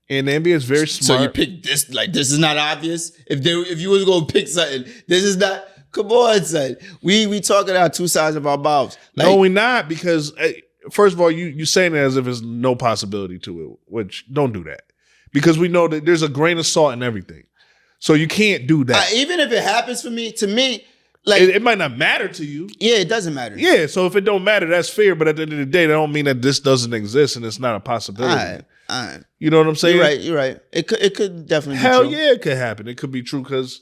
And the NBA is very So smart. you pick this, like this is not obvious. If you was gonna pick something, this is not. Come on, son. We talking out two sides of our mouths. Like, no, we're not because first of all, you saying it as if there's no possibility to it, which don't do that because we know that there's a grain of salt in everything. So you can't do that. even if it happens for me, to me, like It might not matter to you. yeah, it doesn't matter. Yeah, so if it don't matter, that's fair. But at the end of the day, that don't mean that this doesn't exist and it's not a possibility. All right. You know what I'm saying? You're right. It could definitely Hell be true. yeah, it could happen. It could be true because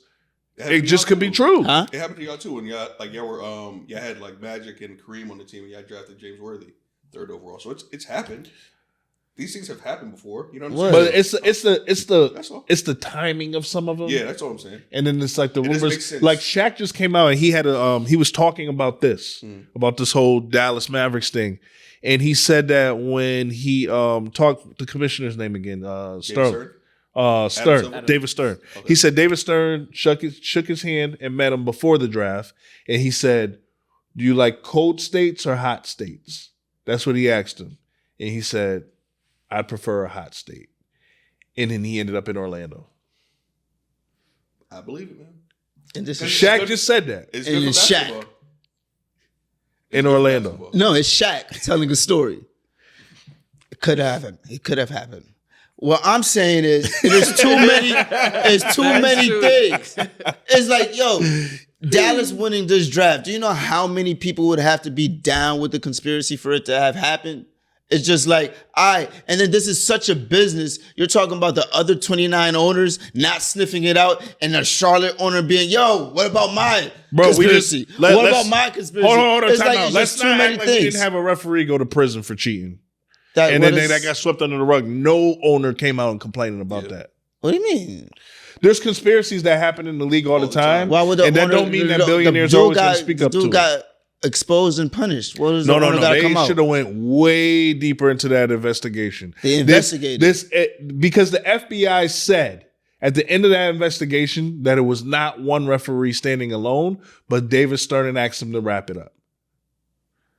happened it to just y'all could be too. true. Huh? It happened to y'all too when y'all were y'all had Magic and Kareem on the team and y'all drafted James Worthy third overall. So it's happened. These things have happened before. You know what I'm What? saying? But That's all. it's the timing of some of them. Yeah, that's all I'm saying. And then it's like the It doesn't make rumors. sense. Like Shaq just came out and he had he was talking about this whole Dallas Mavericks thing, and he said that when he talked the commissioner's name again, Stern. Silver? David Stern. Okay. He said David Stern shook his hand and met him before the draft, and he said, "Do you like cold states or hot states?" That's what he asked him, and he said, "I'd prefer a hot state." And then he ended up in Orlando. I believe it, man. And this is Shaq just said that It's And good for it's Shaq. basketball. in Good for Orlando. basketball. No, it's Shaq telling a story. It could have happened. It could have happened. What I'm saying is, there's too many. There's too many true. things. It's like, yo, Dallas winning this draft. Do you know how many people would have to be down with the conspiracy for it to have happened? It's just like, and then this is such a business. You're talking about the other 29 owners not sniffing it out, and the Charlotte owner being, yo, what about my conspiracy? What about my conspiracy? Hold on, It's time like out. it's Let's just too not many act like we things. didn't have a referee go to prison for cheating. That- And what then is- that got swept under the rug. No owner came out and complaining about that. What do you mean? There's conspiracies that happen in the league all the time. Why would the and that owner, don't mean that the billionaires dude always going got- to speak the up to dude it. got exposed and punished. What is No. the owner gotta They come out? should have went way deeper into that investigation. They investigated. Because the FBI said at the end of that investigation that it was not one referee standing alone, but David Stern asked him to wrap it up.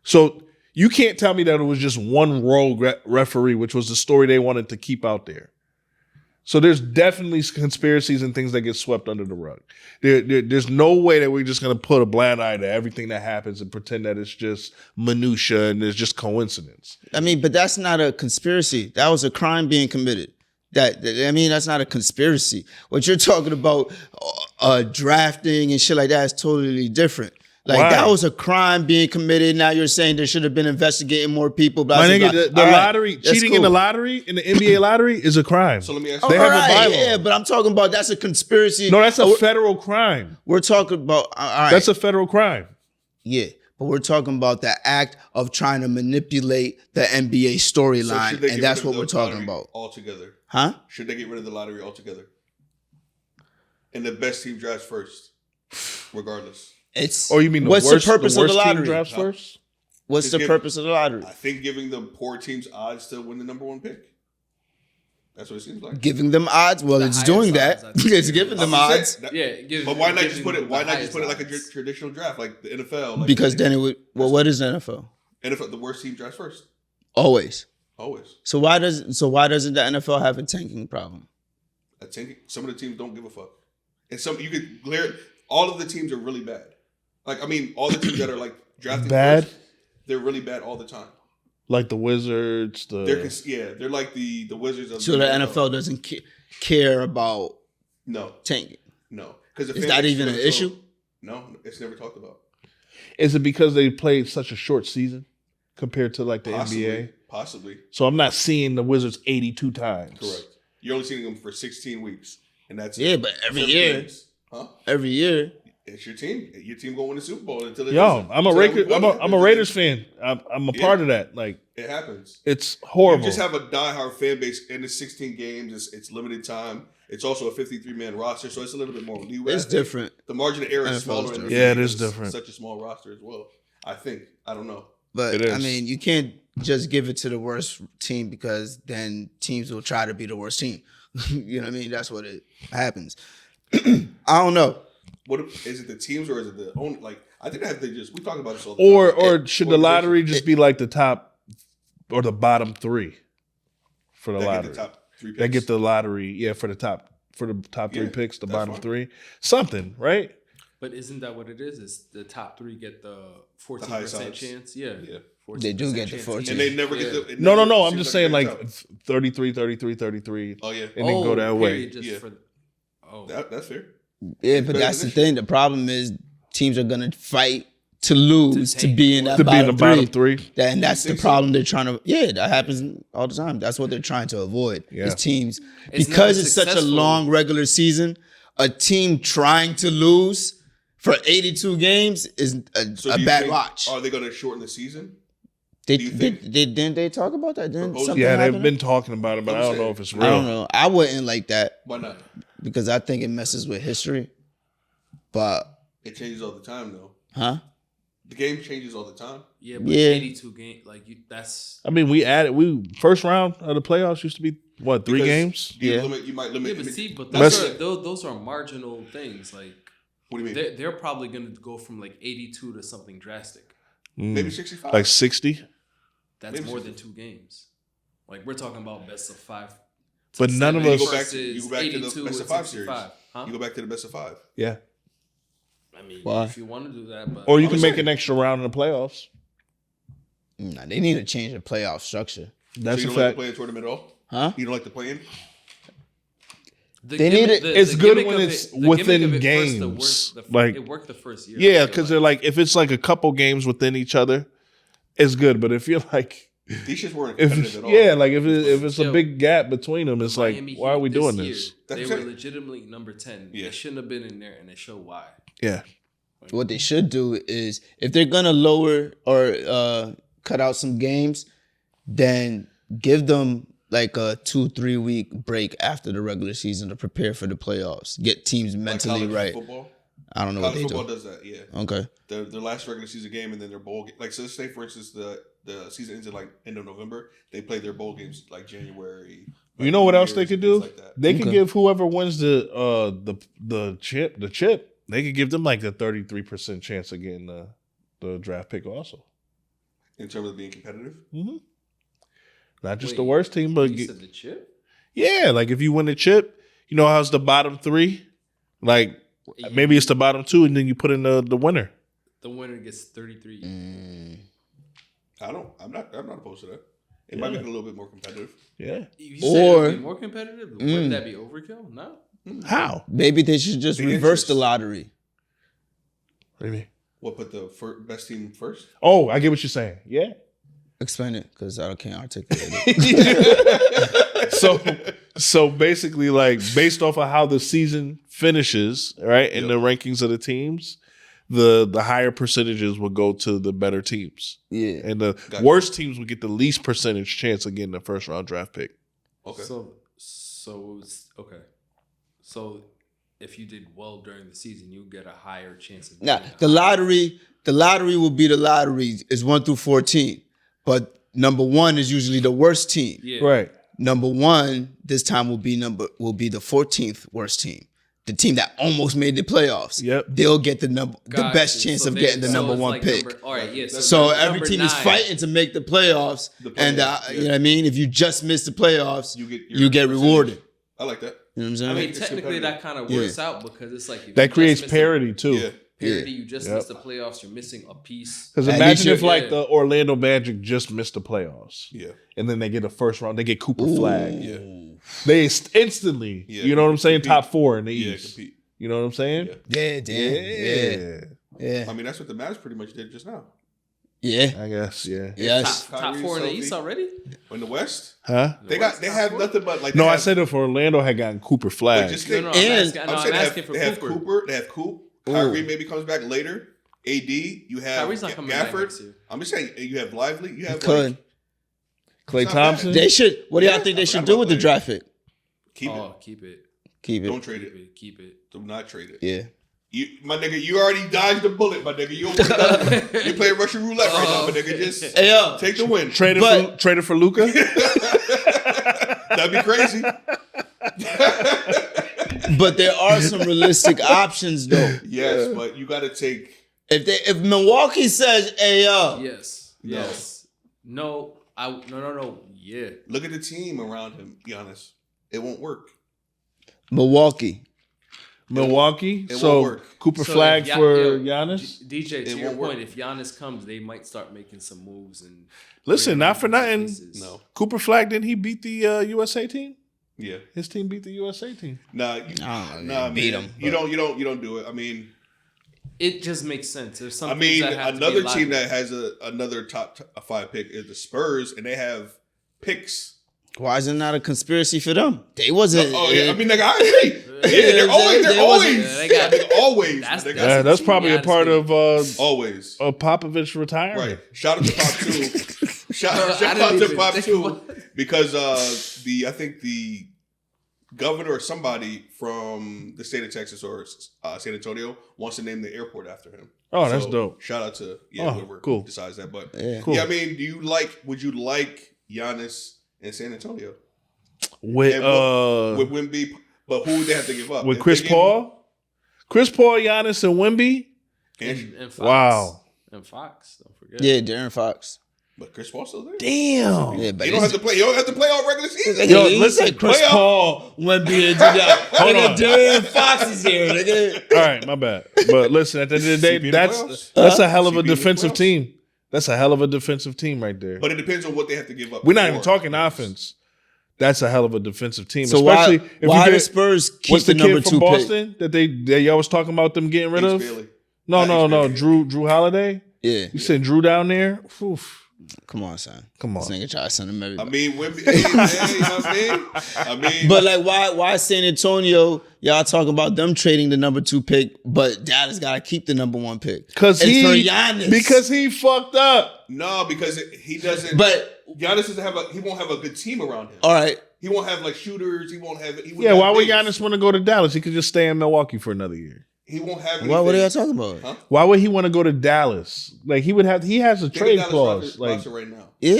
So you can't tell me that it was just one rogue referee, which was the story they wanted to keep out there. So there's definitely conspiracies and things that get swept under the rug. There's no way that we're just going to put a blind eye to everything that happens and pretend that it's just minutia and it's just coincidence. I mean, but that's not a conspiracy. That was a crime being committed. That's not a conspiracy. What you're talking about, drafting and shit like that, is totally different. Like, Why? that was a crime being committed. Now you're saying there should have been investigating more people. Blah, My blah, nigga, blah. the All right, lottery, that's cheating in cool. the lottery, in the NBA lottery, is a crime. So let me ask you. They have a bylaw. Yeah, but I'm talking about that's a conspiracy. No, that's a federal crime. We're talking about, all right. That's a federal crime. Yeah, but we're talking about the act of trying to manipulate the NBA So storyline, should they and get that's rid of what we're the talking lottery about. altogether. Huh? Should they get rid of the lottery altogether? And the best team drafts first, regardless. It's Or you mean what's the purpose of the worst team lottery? drafts first? What's Just the give- purpose of the lottery? I think giving the poor teams odds to win the number one pick. That's what it seems like. Giving them odds? Well, it's highest doing odds, that. I think. It's giving them I'm odds saying that- Yeah, But why not just giving put it? them Why the not just put it like a highest odds. traditional draft, like the NFL? Like because then it would. Well, what is the NFL? NFL, the worst team drafts first, Always. always. So why doesn't the NFL have a tanking problem? I think some of the teams don't give a fuck, and some you could glare. All of the teams are really bad. Like, I mean, all the teams that are like drafting Bad? first, they're really bad all the time. Like the Wizards, They're like the Wizards of So the NFL doesn't care about No, tanking. no, because Is that even an issue? No, it's never talked about. Is it because they played such a short season compared to like the NBA? Possibly, So I'm not seeing the Wizards 82 times. correct. You're only seeing them for 16 weeks, and that's Yeah, it. but every 7 year, games. Huh? every year. It's your team. Your team going to win the Super Bowl until it Yo, doesn't. I'm a Until Raiders. it I'm a Raiders fan. I'm a part of that. Like, It happens. it's horrible. You just have a diehard fan base, and it's 16 games. It's limited time. It's also a 53-man roster, so it's a little bit more leeway. It's different. The margin of error is NFL's smaller. in different. the Yeah, league it is because different. it's such a small roster as well. I think. I don't know. But It is. I mean, you can't just give it to the worst team because then teams will try to be the worst team. You know what I mean? That's what it happens. I don't know. What is it? The teams or is it the own? Like, I think that they just we talk about this all the or time. should the lottery just be like the top or the bottom three for the That lottery? get the top 3 picks. They get the lottery, yeah, for the top three Yeah, picks, the that's bottom fine. three, something, right? But isn't that what it is? Is the top three get the 14% highest odds. chance? Yeah. Yeah. 14% They do get the chance 14. and they never get the. it No. never I'm seems just saying they're like top. 33, 33, 33, Oh yeah, and then go that way. Just Yeah. for, oh, that's fair. Yeah, but better that's the than this thing. The problem is teams are gonna fight to lose to tank. be in that To be in the bottom three. three. And that's the think so? problem they're trying to. Yeah, that happens all the time. That's what they're trying to avoid. Yeah. Is teams It's because never it's such a successful. long regular season. A team trying to lose for 82 games is So a do you bad think- watch. Are they going to shorten the season? Didn't they talk about that? Didn't Proposal? something Yeah, they've happen? been talking about it, but I don't know if it's real. I don't know. I wouldn't like that Why not? because I think it messes with history. But It changes all the time, though. huh? The game changes all the time. Yeah, but Yeah. 82 game that's I mean, first round of the playoffs used to be what, 3 Because games? You might limit. yeah, but see, but That's- those are marginal things. Like What do you mean? they're probably gonna go from like 82 to something drastic. Maybe 65. Like 60. That's Maybe more 60. than 2 games. Like we're talking about best of 5. But none of You us. go back to the best of 5 series. Huh? You go back to the best of 5. Yeah. I mean, Why? if you want to do that, but Or you I'm can make saying. an extra round in the playoffs. Nah, they need to change the playoff structure. That's So a you don't like fact. the play-in tournament at all? Huh? You don't like the play-in? They need it- It's good when it's within games. Like- it worked the first year. Yeah, because they're like, if it's like a couple games within each other, it's good. But if you're like, These shits weren't if competitive at all. yeah, like if it's a Yo, big gap between them, it's like, Miami why are we Heat doing year, this? That's They what were I'm saying. legitimately number 10. Yeah. They shouldn't have been in there, and they show why. Yeah. What they should do is if they're gonna lower or cut out some games, then give them like a 2-3 week break after the regular season to prepare for the playoffs. Get teams Like mentally college right. Football. I don't know what College they football do. does that, yeah. Okay. Their last regular season game and then their bowl game. Like, so say, for instance, the season ends in like end of November. They play their bowl games like January. Like You know what New else they Year's could and do? things Like that. They could Okay. give whoever wins the chip. They could give them like a 33% chance of getting the draft pick also. In terms of being competitive. Mm-hmm. Not just Wait, the worst team, but You said the chip? yeah, like if you win the chip, you know how it's the bottom 3? Like maybe it's the bottom 2, and then you put in the winner. The winner gets 33. I'm not opposed to that. It might make it a little bit more competitive. Yeah. You said it Or- would be more competitive? Wouldn't that be overkill? No. How? Maybe they should just The reverse interest. the lottery. What do you mean? What, put the best team first? Oh, I get what you're saying. Yeah. Explain it, because I can't articulate it. So basically, like based off of how the season finishes, right, and the rankings of the teams, the higher percentages will go to the better teams, Yeah. and the Gotcha. worst teams will get the least percentage chance of getting the first round draft pick. Okay. So it was, okay. So if you did well during the season, you get a higher chance of Now getting a the higher- lottery will be the lottery is 1 through 14, but number 1 is usually the worst team. Yeah. Right. Number 1 this time will be the 14th worst team, the team that almost made the playoffs. Yep. They'll get the Gotcha. best chance So of they- getting the so number it's 1 like pick. all right, yeah. So every number team is 9 fighting to make the playoffs, The and playoffs, you yeah. know what I mean. If you just miss the playoffs, You get you get percentage. rewarded. I like that. You know what I'm saying? I mean, It's technically competitive. that kind of Yeah. works out because it's like if you That just creates miss parity too. Yeah. Parity, you just Yep. missed the playoffs. You're missing a piece. Because At imagine least if like yeah. the Orlando Magic just missed the playoffs, Yeah. and then they get a first round, they get Cooper Flag. Yeah. They instantly, Yeah. you know what I'm saying, Compete. top 4 in the Yeah. East. Compete. You know what I'm saying? Yeah. Yeah, damn. Yeah. I mean, that's what the Mavs pretty much did just now. Yeah. I guess, yeah. Yes. Top Kyrie, 4 in the Sophie. East already? In the West, Huh? they have nothing but like. No, they I have, said if Orlando had gotten Cooper Flag. like, just No, think. no, And- I'm I'm saying asking for they have Cooper. Cooper. They have Coop. Kyrie maybe comes back later. AD. You have Kyrie's not coming back Gafford. next year. I'm just saying you have Lively. You have Could. like, Klay It's not bad. Thompson. They should. What do y'all Yeah, think I they should forgot do about with the that. draft pick? keep Oh, keep it. Keep it. it. Don't trade Keep it. it. Keep it. Do not trade it. Yeah. My nigga, you already dodged the bullet, my nigga. You playing Russian roulette right now, my nigga. Just Hey, yo. take the win. Traded for Luca. That'd be crazy. But there are some realistic options though. Yes, but you got to take. If Milwaukee says, "Hey, yo, Yes. No. Yes. No. No. Yeah. Look at the team around him, Giannis. It won't work. Milwaukee, Milwaukee. It So won't work. Cooper So Flag if Ya- for yo, Giannis. DJ, to It your won't work. point, if Giannis comes, they might start making some moves and Listen, bringing not for in nothing. pieces. No. Cooper Flag, didn't he beat the USA team? Yeah. His team beat the USA team. Nah. I don't know, Nah, beat man. him, You but- don't do it. I mean, It just makes sense. There's some. I mean, things that have to be another team logical. that has another top 5 pick is the Spurs, and they have picks. why is it not a conspiracy for them? They wasn't. Oh yeah, I mean, like I agree. Yeah, they're always. They wasn't- Yeah, they got- They're always. That's- They that's- got- Yeah, that's team probably a Giannis part team. of always. Popovich retiring. Right. Shout out to Pop too. Shout didn't out to even Pop think too, about it. because I think the governor or somebody from the state of Texas or San Antonio wants to name the airport after him. Oh, that's So, dope. Shout out to whoever cool. decides that. But Yeah. Cool. I mean, would you like Giannis in San Antonio With with Wemby? But who would they have to give up? with If Chris they gave Paul, Giannis, and Wemby. And Fox. Wow. And Fox, don't forget. Yeah, Darren Fox. But Chris Paul's still there. Damn. Yeah, but You don't have to play. You don't have to play all regular season. Yo, Yo, listen, listen, Chris playoff. Paul wouldn't be able to do that. Hold Nigga, on. Darren Fox is here, nigga. All right, my bad. But listen, at the end of the day, CP in the that's playoffs? a hell of a CP in the defensive playoffs? team. That's a hell of a defensive team right there. But it depends on what they have to give up. We're not even before. talking offense. That's a hell of a defensive team. So Especially why if the you get Spurs keep what's the the number kid 2 from pick? Boston that y'all was talking about them getting rid Ace of? Bailey. No, Ace Bailey. Drew Holiday. Yeah, You sent Drew down there? Oof. come on, son. Come on. This nigga try to send him I everybody. mean, Wemby. Hey, man, you know what I mean? But like, why San Antonio? Y'all talking about them trading the number 2 pick, but Dallas got to keep the number 1 pick Because It's he for Giannis. because he fucked up. No, because he doesn't. But Giannis doesn't have he won't have a good team around him. all right, He won't have like shooters. He won't have. He wouldn't Yeah, have why would bigs. Giannis want to go to Dallas? He could just stay in Milwaukee for another year. He won't have. what are y'all anything. talking about? Huh? Why would he want to go to Dallas? Like he has a Look at trade Dallas clause. roster right now. Yeah,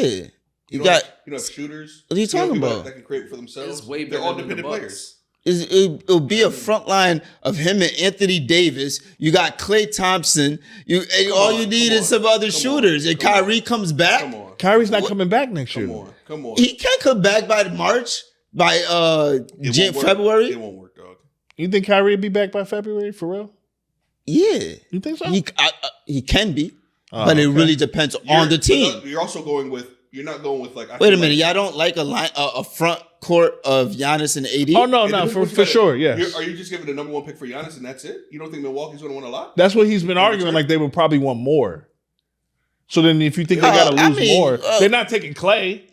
you don't got. have, you don't have shooters. What are you don't have talking people about? That can create for themselves. It's way They're better all than the dependent Bucks. players. It'll be a front line of him and Anthony Davis. You got Klay Thompson. All you need is some other shooters. And Kyrie comes back. Come on. Kyrie's not coming back next year. Come on. He can't come back by March, by It won't work. February. It won't work, dog. You think Kyrie will be back by February for real? Yeah, You think so? he can be, Oh, but it okay. really depends on the team. You're also going with. You're not going with like. Wait a minute, y'all don't like a front court of Giannis and AD? Oh no, for sure, yes. Are you just giving the number 1 pick for Giannis and that's it? You don't think Milwaukee's going to win a lot? That's what he's been arguing. Like they would probably want more. So then, if you think they got to I lose mean, more, they're not taking Clay.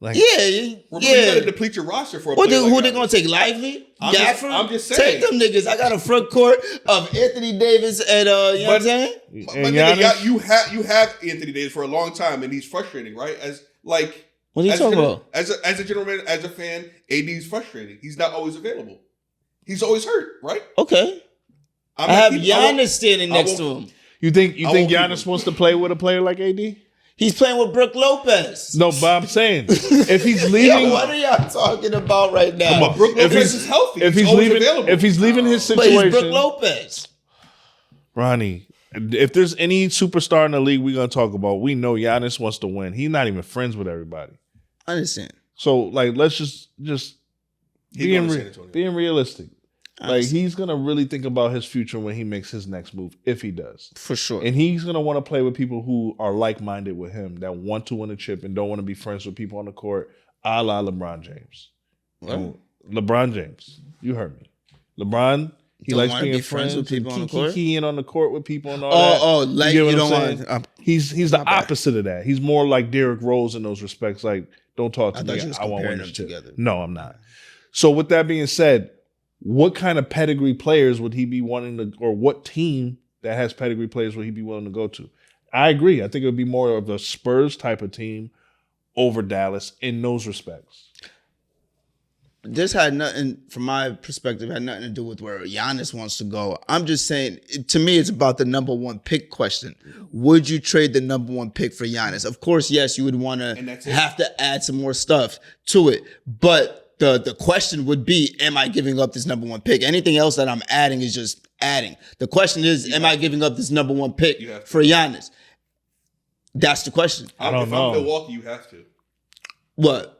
Like, Yeah, You got to yeah. deplete your roster for a What player who like they Giannis. gonna take? Lively? I'm just saying. Take them niggas. I got a front court of Anthony Davis and you know what I'm saying? and My nigga, Giannis, you have Anthony Davis for a long time, and he's frustrating, right? What are you as talking about? As a general man, as a fan, AD's frustrating. He's not always available. He's always hurt, right? Okay. I'm I not have keeping- I won't- Giannis standing I next to won't- him. you think I won't keep Giannis him. wants to play with a player like AD? He's playing with Brook Lopez. No, but I'm saying if he's leaving, Yo, what are y'all talking about right now? Come on. Brook If Lopez he's- is healthy. if he's always leaving, available. if he's leaving his But he's situation, Brook Lopez. Ronnie, if there's any superstar in the league we're gonna talk about, we know Giannis wants to win. He's not even friends with everybody. I understand. So like, let's just He's going to San Antonio. being realistic. Like he's gonna really think about his future when he makes his next move, if he does. For sure. And he's gonna want to play with people who are like-minded with him, that want to win a chip and don't want to be friends with people on the court, a la LeBron James. What? LeBron James, you heard me. LeBron, he Don't likes wanna being be friends with people on the court? Keying on the court with people and all that. Like get you what don't I'm want. saying? He's the opposite of that. He's more like Derrick Rose in those respects. Like, don't talk to I thought me. you was I want to comparing win this them chip. together. No, I'm not. So with that being said, what kind of pedigree players would he be wanting to, or what team that has pedigree players would he be willing to go to? I agree. I think it would be more of a Spurs type of team over Dallas in those respects. This had nothing, from my perspective, had nothing to do with where Giannis wants to go. I'm just saying, to me, it's about the number 1 pick question. Would you trade the number 1 pick for Giannis? Of course, yes, you would want And to that's it. have to add some more stuff to it. But the question would be, am I giving up this number 1 pick? Anything else that I'm adding is just adding. The question is, am I giving up this number 1 pick You have to. for Giannis? That's the question. I don't if know. I'm Milwaukee, you have to. What?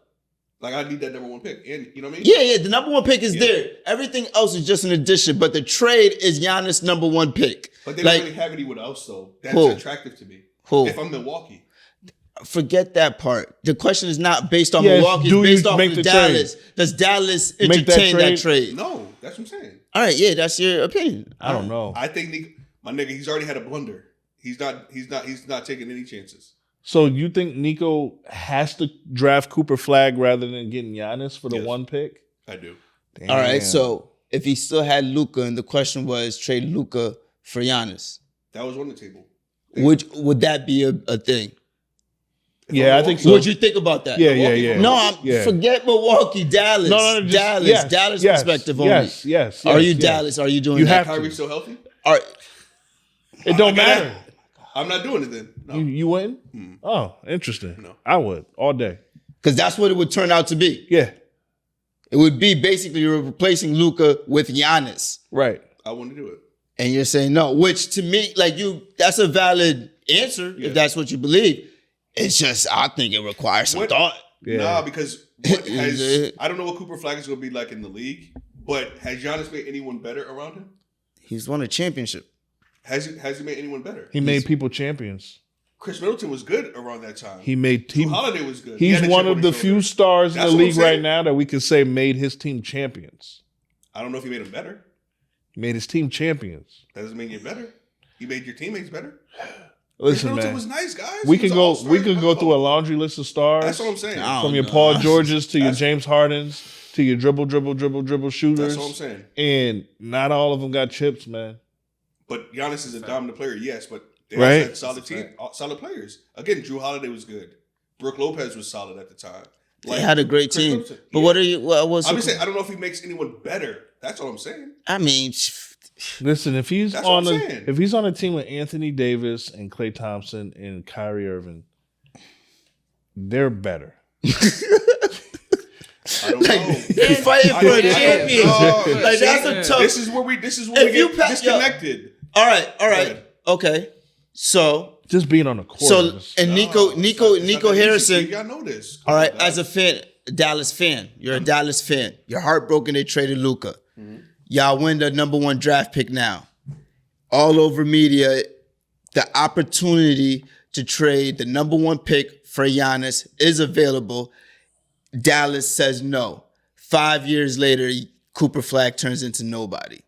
Like, I need that number 1 pick. And you know what I mean? Yeah, the number 1 pick is there. Everything else is just an addition, but the trade is Giannis' number 1 pick. But they Like, don't really have anyone else, though. That's Who? attractive to me. Who? If I'm Milwaukee. forget that part. The question is not based on Yes, Milwaukee, do it's you based off make of the Dallas. Does Dallas Make that entertain that trade? trade? No, that's what I'm saying. All right, yeah, that's your opinion. I don't know. I think my nigga, he's already had a blunder. He's not taking any chances. So you think Nico has to draft Cooper Flag rather than getting Giannis for the Yes. 1 pick? I do. All right, Damn. so if he still had Luka, and the question was trade Luka for Giannis, That was on the table. would that be a thing? Yeah, I think so. What'd you think about that? Yeah. No, Yeah. forget Milwaukee, Dallas. No, just, Dallas perspective only. Yes. Are you Dallas? Are you doing You that? have to. Kyrie still healthy? It don't matter. I'm not doing it then. No. You wouldn't? Oh, interesting. No. I would all day. Because that's what it would turn out to be. Yeah. It would be basically you're replacing Luka with Giannis. Right. I want to do it. And you're saying no, which to me, that's a valid answer if that's what you believe. It's just, I think it requires some thought. Yeah. Nah, because I don't know what Cooper Flag is going to be like in the league, but has Giannis made anyone better around him? He's won a championship. Has he made anyone better? He made people champions. Chris Middleton was good around that time. Drew Holiday was good. He's one of the few stars in the league right now that we can say made his team champions. I don't know if he made them better. He made his team champions. That doesn't mean you're better. He made your teammates better. Listen, Chris Middleton man, was nice, guys. we can go through a laundry list of stars. That's what I'm saying. From your Paul Georges to your James Hardens to your dribble shooters. That's what I'm saying. And not all of them got chips, man. But Giannis is a dominant player, yes, but they Right. also had solid team, solid players. Again, Drew Holiday was good. Brooke Lopez was solid at the time. They had a great Chris team. Middleton, But what are you, I'm just saying, I don't know if he makes anyone better. That's all I'm saying. I mean, Listen, if he's That's what on I'm saying. if he's on a team with Anthony Davis and Klay Thompson and Kyrie Irving, they're better. I don't know. you're fighting for a champion. No, Like, see, that's a tough. This is where we get disconnected. All right. ahead. Okay. So, Just being on the court. and Nico Harrison. Y'all know this. All right, as a fan, Dallas fan, you're a Dallas fan. You're heartbroken they traded Luka. Y'all win the number 1 draft pick now. All over media, the opportunity to trade the number 1 pick for Giannis is available. Dallas says no. 5 years later, Cooper Flag turns into nobody.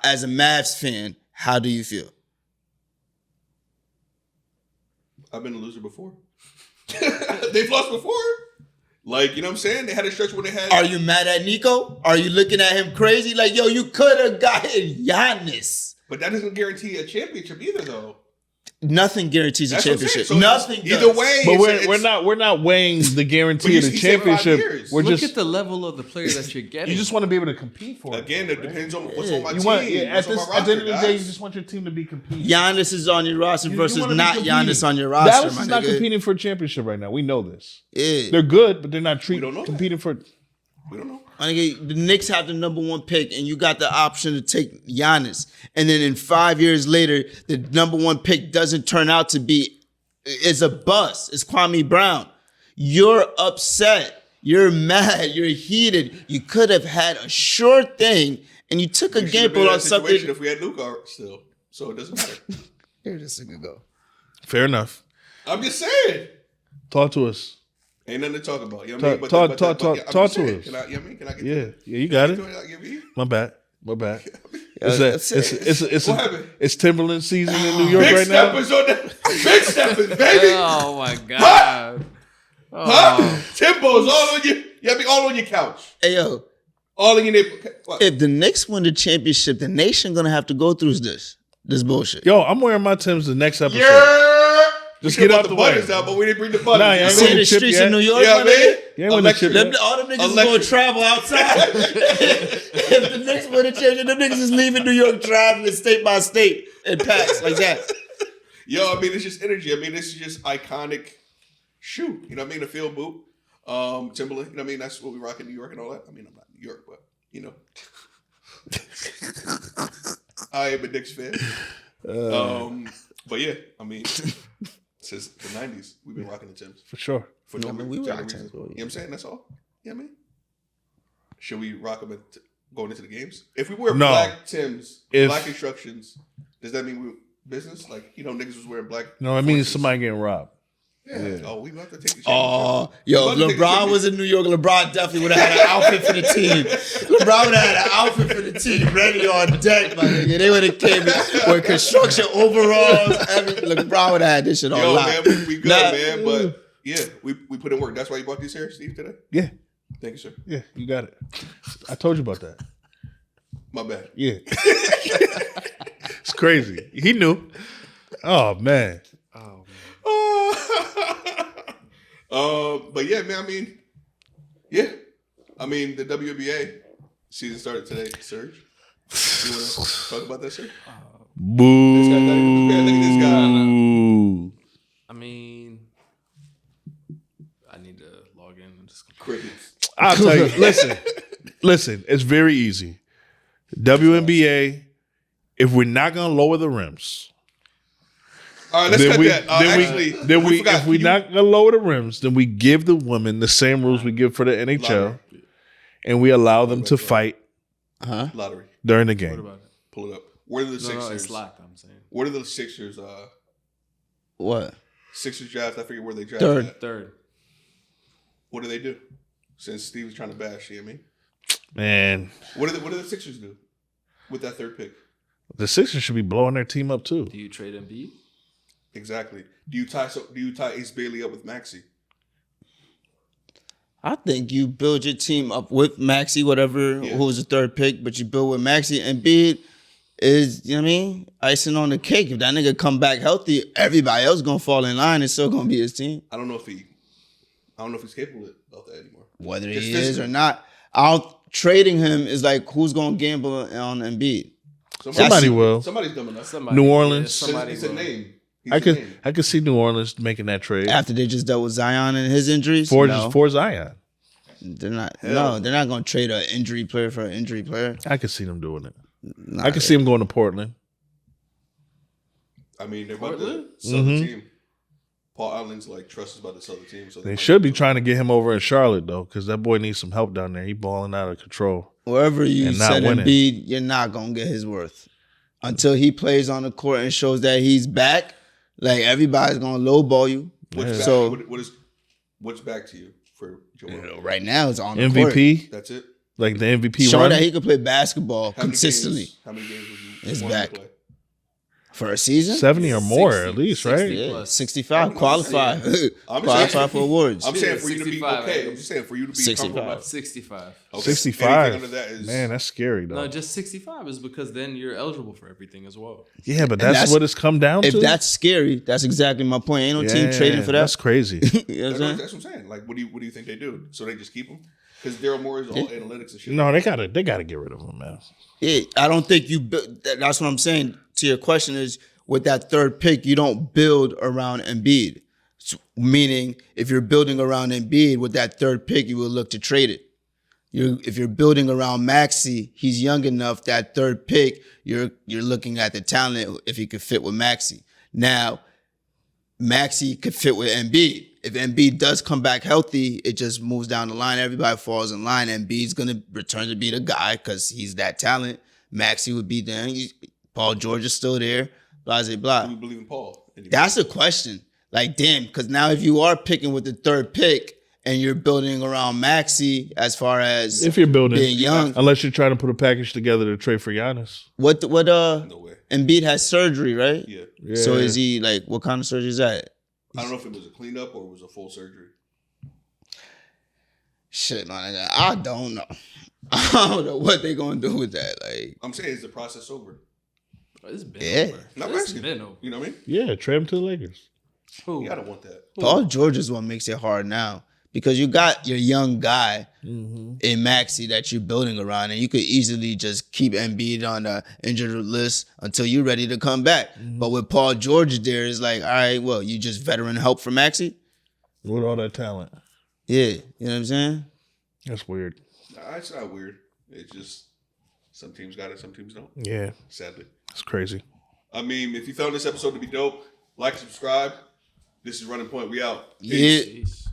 As a Mavs fan, how do you feel? I've been a loser before. They've lost before. Like, you know what I'm saying? They had a stretch when they had. Are you mad at Nico? Are you looking at him crazy? Like, yo, you could have gotten Giannis. But that doesn't guarantee a championship either, though. Nothing guarantees a That's what I'm saying. championship. So Nothing either does. way, But we're not weighing the guarantee of the But you said 5 championship. years. We're Look just at the level of the player that you're getting. you just want to be able to compete for it. Again, it depends on what's on my You team. want what's on my at the end of the roster, day, you guys. just want your team to be competing. Giannis is on your roster You versus wanna be not competing. Giannis on your roster. Dallas my is not nigga. competing for a championship right now. We know this. Yeah. They're good, but they're not don't know that. competing for. We don't know. My nigga, the Knicks have the number 1 pick, and you got the option to take Giannis. And then in 5 years later, the number 1 pick doesn't turn out to be is a bust. It's Kwame Brown. You're upset. You're mad. You're heated. You could have had a sure thing, and you took a We should have gamble been in on that situation something. if we had Luka still, so it doesn't matter. Here this nigga go. Fair enough. I'm just saying. Talk to us. Ain't nothing to talk about. You know what I mean? Talk I'm to just saying. us. Can I, you know what I mean? Can I get Yeah, you got it. to it? Give me? My bad. That's What happened? It's Timberland season in New York Big right now. steppers on that. Big steppers, baby. Oh my god. Huh? Timbo's all on you. Yeah, be all on your couch. Hey, yo, All in your neighborhood. What? if the Knicks win the championship, the nation gonna have to go through this bullshit. Yo, I'm wearing my Timbs the next episode. Yeah. Just We get brought out the way. butters out, but we didn't bring the butters. Nah, you ain't See winning the the chip streets yet. of New York, Yeah, my man. nigga? You ain't winning the chip Them, yet. all them niggas is Electric. going to travel outside. If the Knicks win the championship, them niggas is leaving New York traveling state by state in packs like that. Yo, I mean, it's just energy. I mean, this is just iconic shoe. You know what I mean? A field boot. Timberland. You know what I mean? That's what we rock in New York and all that. I mean, I'm not in New York, but, you know. I am a Knicks fan. But yeah, I mean, since the 90s, we've been rocking the Timbs. For sure. For no we particular rock reason. Timbs, You know what I'm saying? That's all. You know what I mean? Should we rock them going into the games? If we wear No. black Timbs, If- black instructions, does that mean we business? Like, you know, niggas was wearing black. No, I mean forces. somebody getting robbed. Yeah. Oh, we about to take the championship. Oh, yo, if We about to take the LeBron championship. was in New York, LeBron definitely would have had an outfit for the team. LeBron would have had an outfit for the team ready on deck, my nigga. They would have came in with construction overalls. LeBron would have had this shit on Yo, lock. man, we good, Nah. man. But yeah, we put in work. That's why you bought these here, Steve, today? Yeah. Thank you, sir. Yeah, you got it. I told you about that. My bad. Yeah. It's crazy. He knew. Oh man. Oh man. But yeah, man. I mean, the WNBA season started today. Serge, you want to talk about that, sir? Boo. This guy not even prepared. Look at this guy. I mean, I need to log in and just. Crickets. I'll tell you. Listen. It's very easy. WNBA. If we're not gonna lower the rims, All right, let's cut that. If we're not gonna lower the rims, then we give the women the same rules we give for the NHL, and we allow them to fight lottery during the What game. about it? Pull it up. What are the No, Sixers? it's locked. I'm saying What are the Sixers? What? Sixers draft. I forget where they drafted. Third. At. third. What do they do? Since Steve was trying to bash, you know what I mean? Man, What do the Sixers do with that third pick? the Sixers should be blowing their team up too. Do you trade Embiid? Exactly. Do you tie Ace Bailey up with Maxey? I think you build your team up with Maxey, whatever, who was the third pick, but you build with Maxey. And Embiid is, you know what I mean, icing on the cake. If that nigga come back healthy, everybody else gonna fall in line. It's still gonna be his team. I don't know if he's capable of that anymore. Whether Just he is physically. or not, trading him is like, who's gonna gamble on Embiid? Somebody will. Somebody's dumb enough. New Orleans. Somebody It's a will. name. He's I a could name. see New Orleans making that trade After they just dealt with Zion and his injuries, for no, Zion. they're not. Hell. No, they're not gonna trade an injury player for an injury player. I could see them doing it. Nah, I could see them going to Portland. I mean, they're about to Portland? sell the team. Paul Allen's like trust is about to sell the team. So They should be trying to get him over in Charlotte though, because that boy needs some help down there. He balling out of control. Wherever you And not set winning. Embiid, you're not gonna get his worth until he plays on the court and shows that he's back. Like everybody's gonna lowball you. What's back, So what's back to you for Joel? right now it's on the court. MVP, That's it. like the MVP Showing run. that he could play basketball How many consistently How many games would you It's want him back. to play? for a season. 70 or more 60, at least, 60. right? Yeah, plus. 65 qualify. I'm Qualify saying- for awards. I'm saying for you to be 65, okay. right? I'm just saying for you to be 65. comfortable. 65. Okay. 65. Anything under that is Man, that's scary though. No, just 65 is because then you're eligible for everything as well. Yeah, but And that's what it's come down If to. that's scary, that's exactly my point. Ain't no team trading for that. That's crazy. You know what I'm saying? That's what I'm saying. Like, what do you think they do? So they just keep him? Because Daryl Moore is all analytics and shit. No, they gotta get rid of him, man. Yeah, I don't think you build. That's what I'm saying. To your question is, with that third pick, you don't build around Embiid. Meaning, if you're building around Embiid with that third pick, you will look to trade it. If you're building around Maxey, he's young enough. That third pick, you're looking at the talent if he could fit with Maxey. Now, Maxey could fit with Embiid. If Embiid does come back healthy, it just moves down the line. Everybody falls in line. Embiid's gonna return to be the guy because he's that talent. Maxey would be there. Paul George is still there. Blah, blah, blah. Do we believe in Paul? Anyway. That's the question. Like, damn, because now if you are picking with the third pick and you're building around Maxey as far as If you're building, being young, unless you're trying to put a package together to trade for Giannis. what No way. Embiid has surgery, right? Yeah. Yeah. So is he like, what kind of surgery is that? I don't know if it was a cleanup or it was a full surgery. Shit, man, I don't know. I don't know what they're gonna do with that. Like, I'm saying, is the process over? It's been Yeah. over. Not It's asking. been over. You know what I mean? Yeah, trade him to the Lakers. Who? You gotta want that. Paul George is what makes it hard now because you got your young guy in Maxey that you're building around, and you could easily just keep Embiid on the injured list until you're ready to come back. But with Paul George there, it's like, all right, well, you just veteran help for Maxey? With all that talent. Yeah, you know what I'm saying? That's weird. Nah, it's not weird. It's just some teams got it, some teams don't. Yeah, Sadly. it's crazy. I mean, if you found this episode to be dope, like, subscribe. This is Running Point. We out. Yeah. Peace.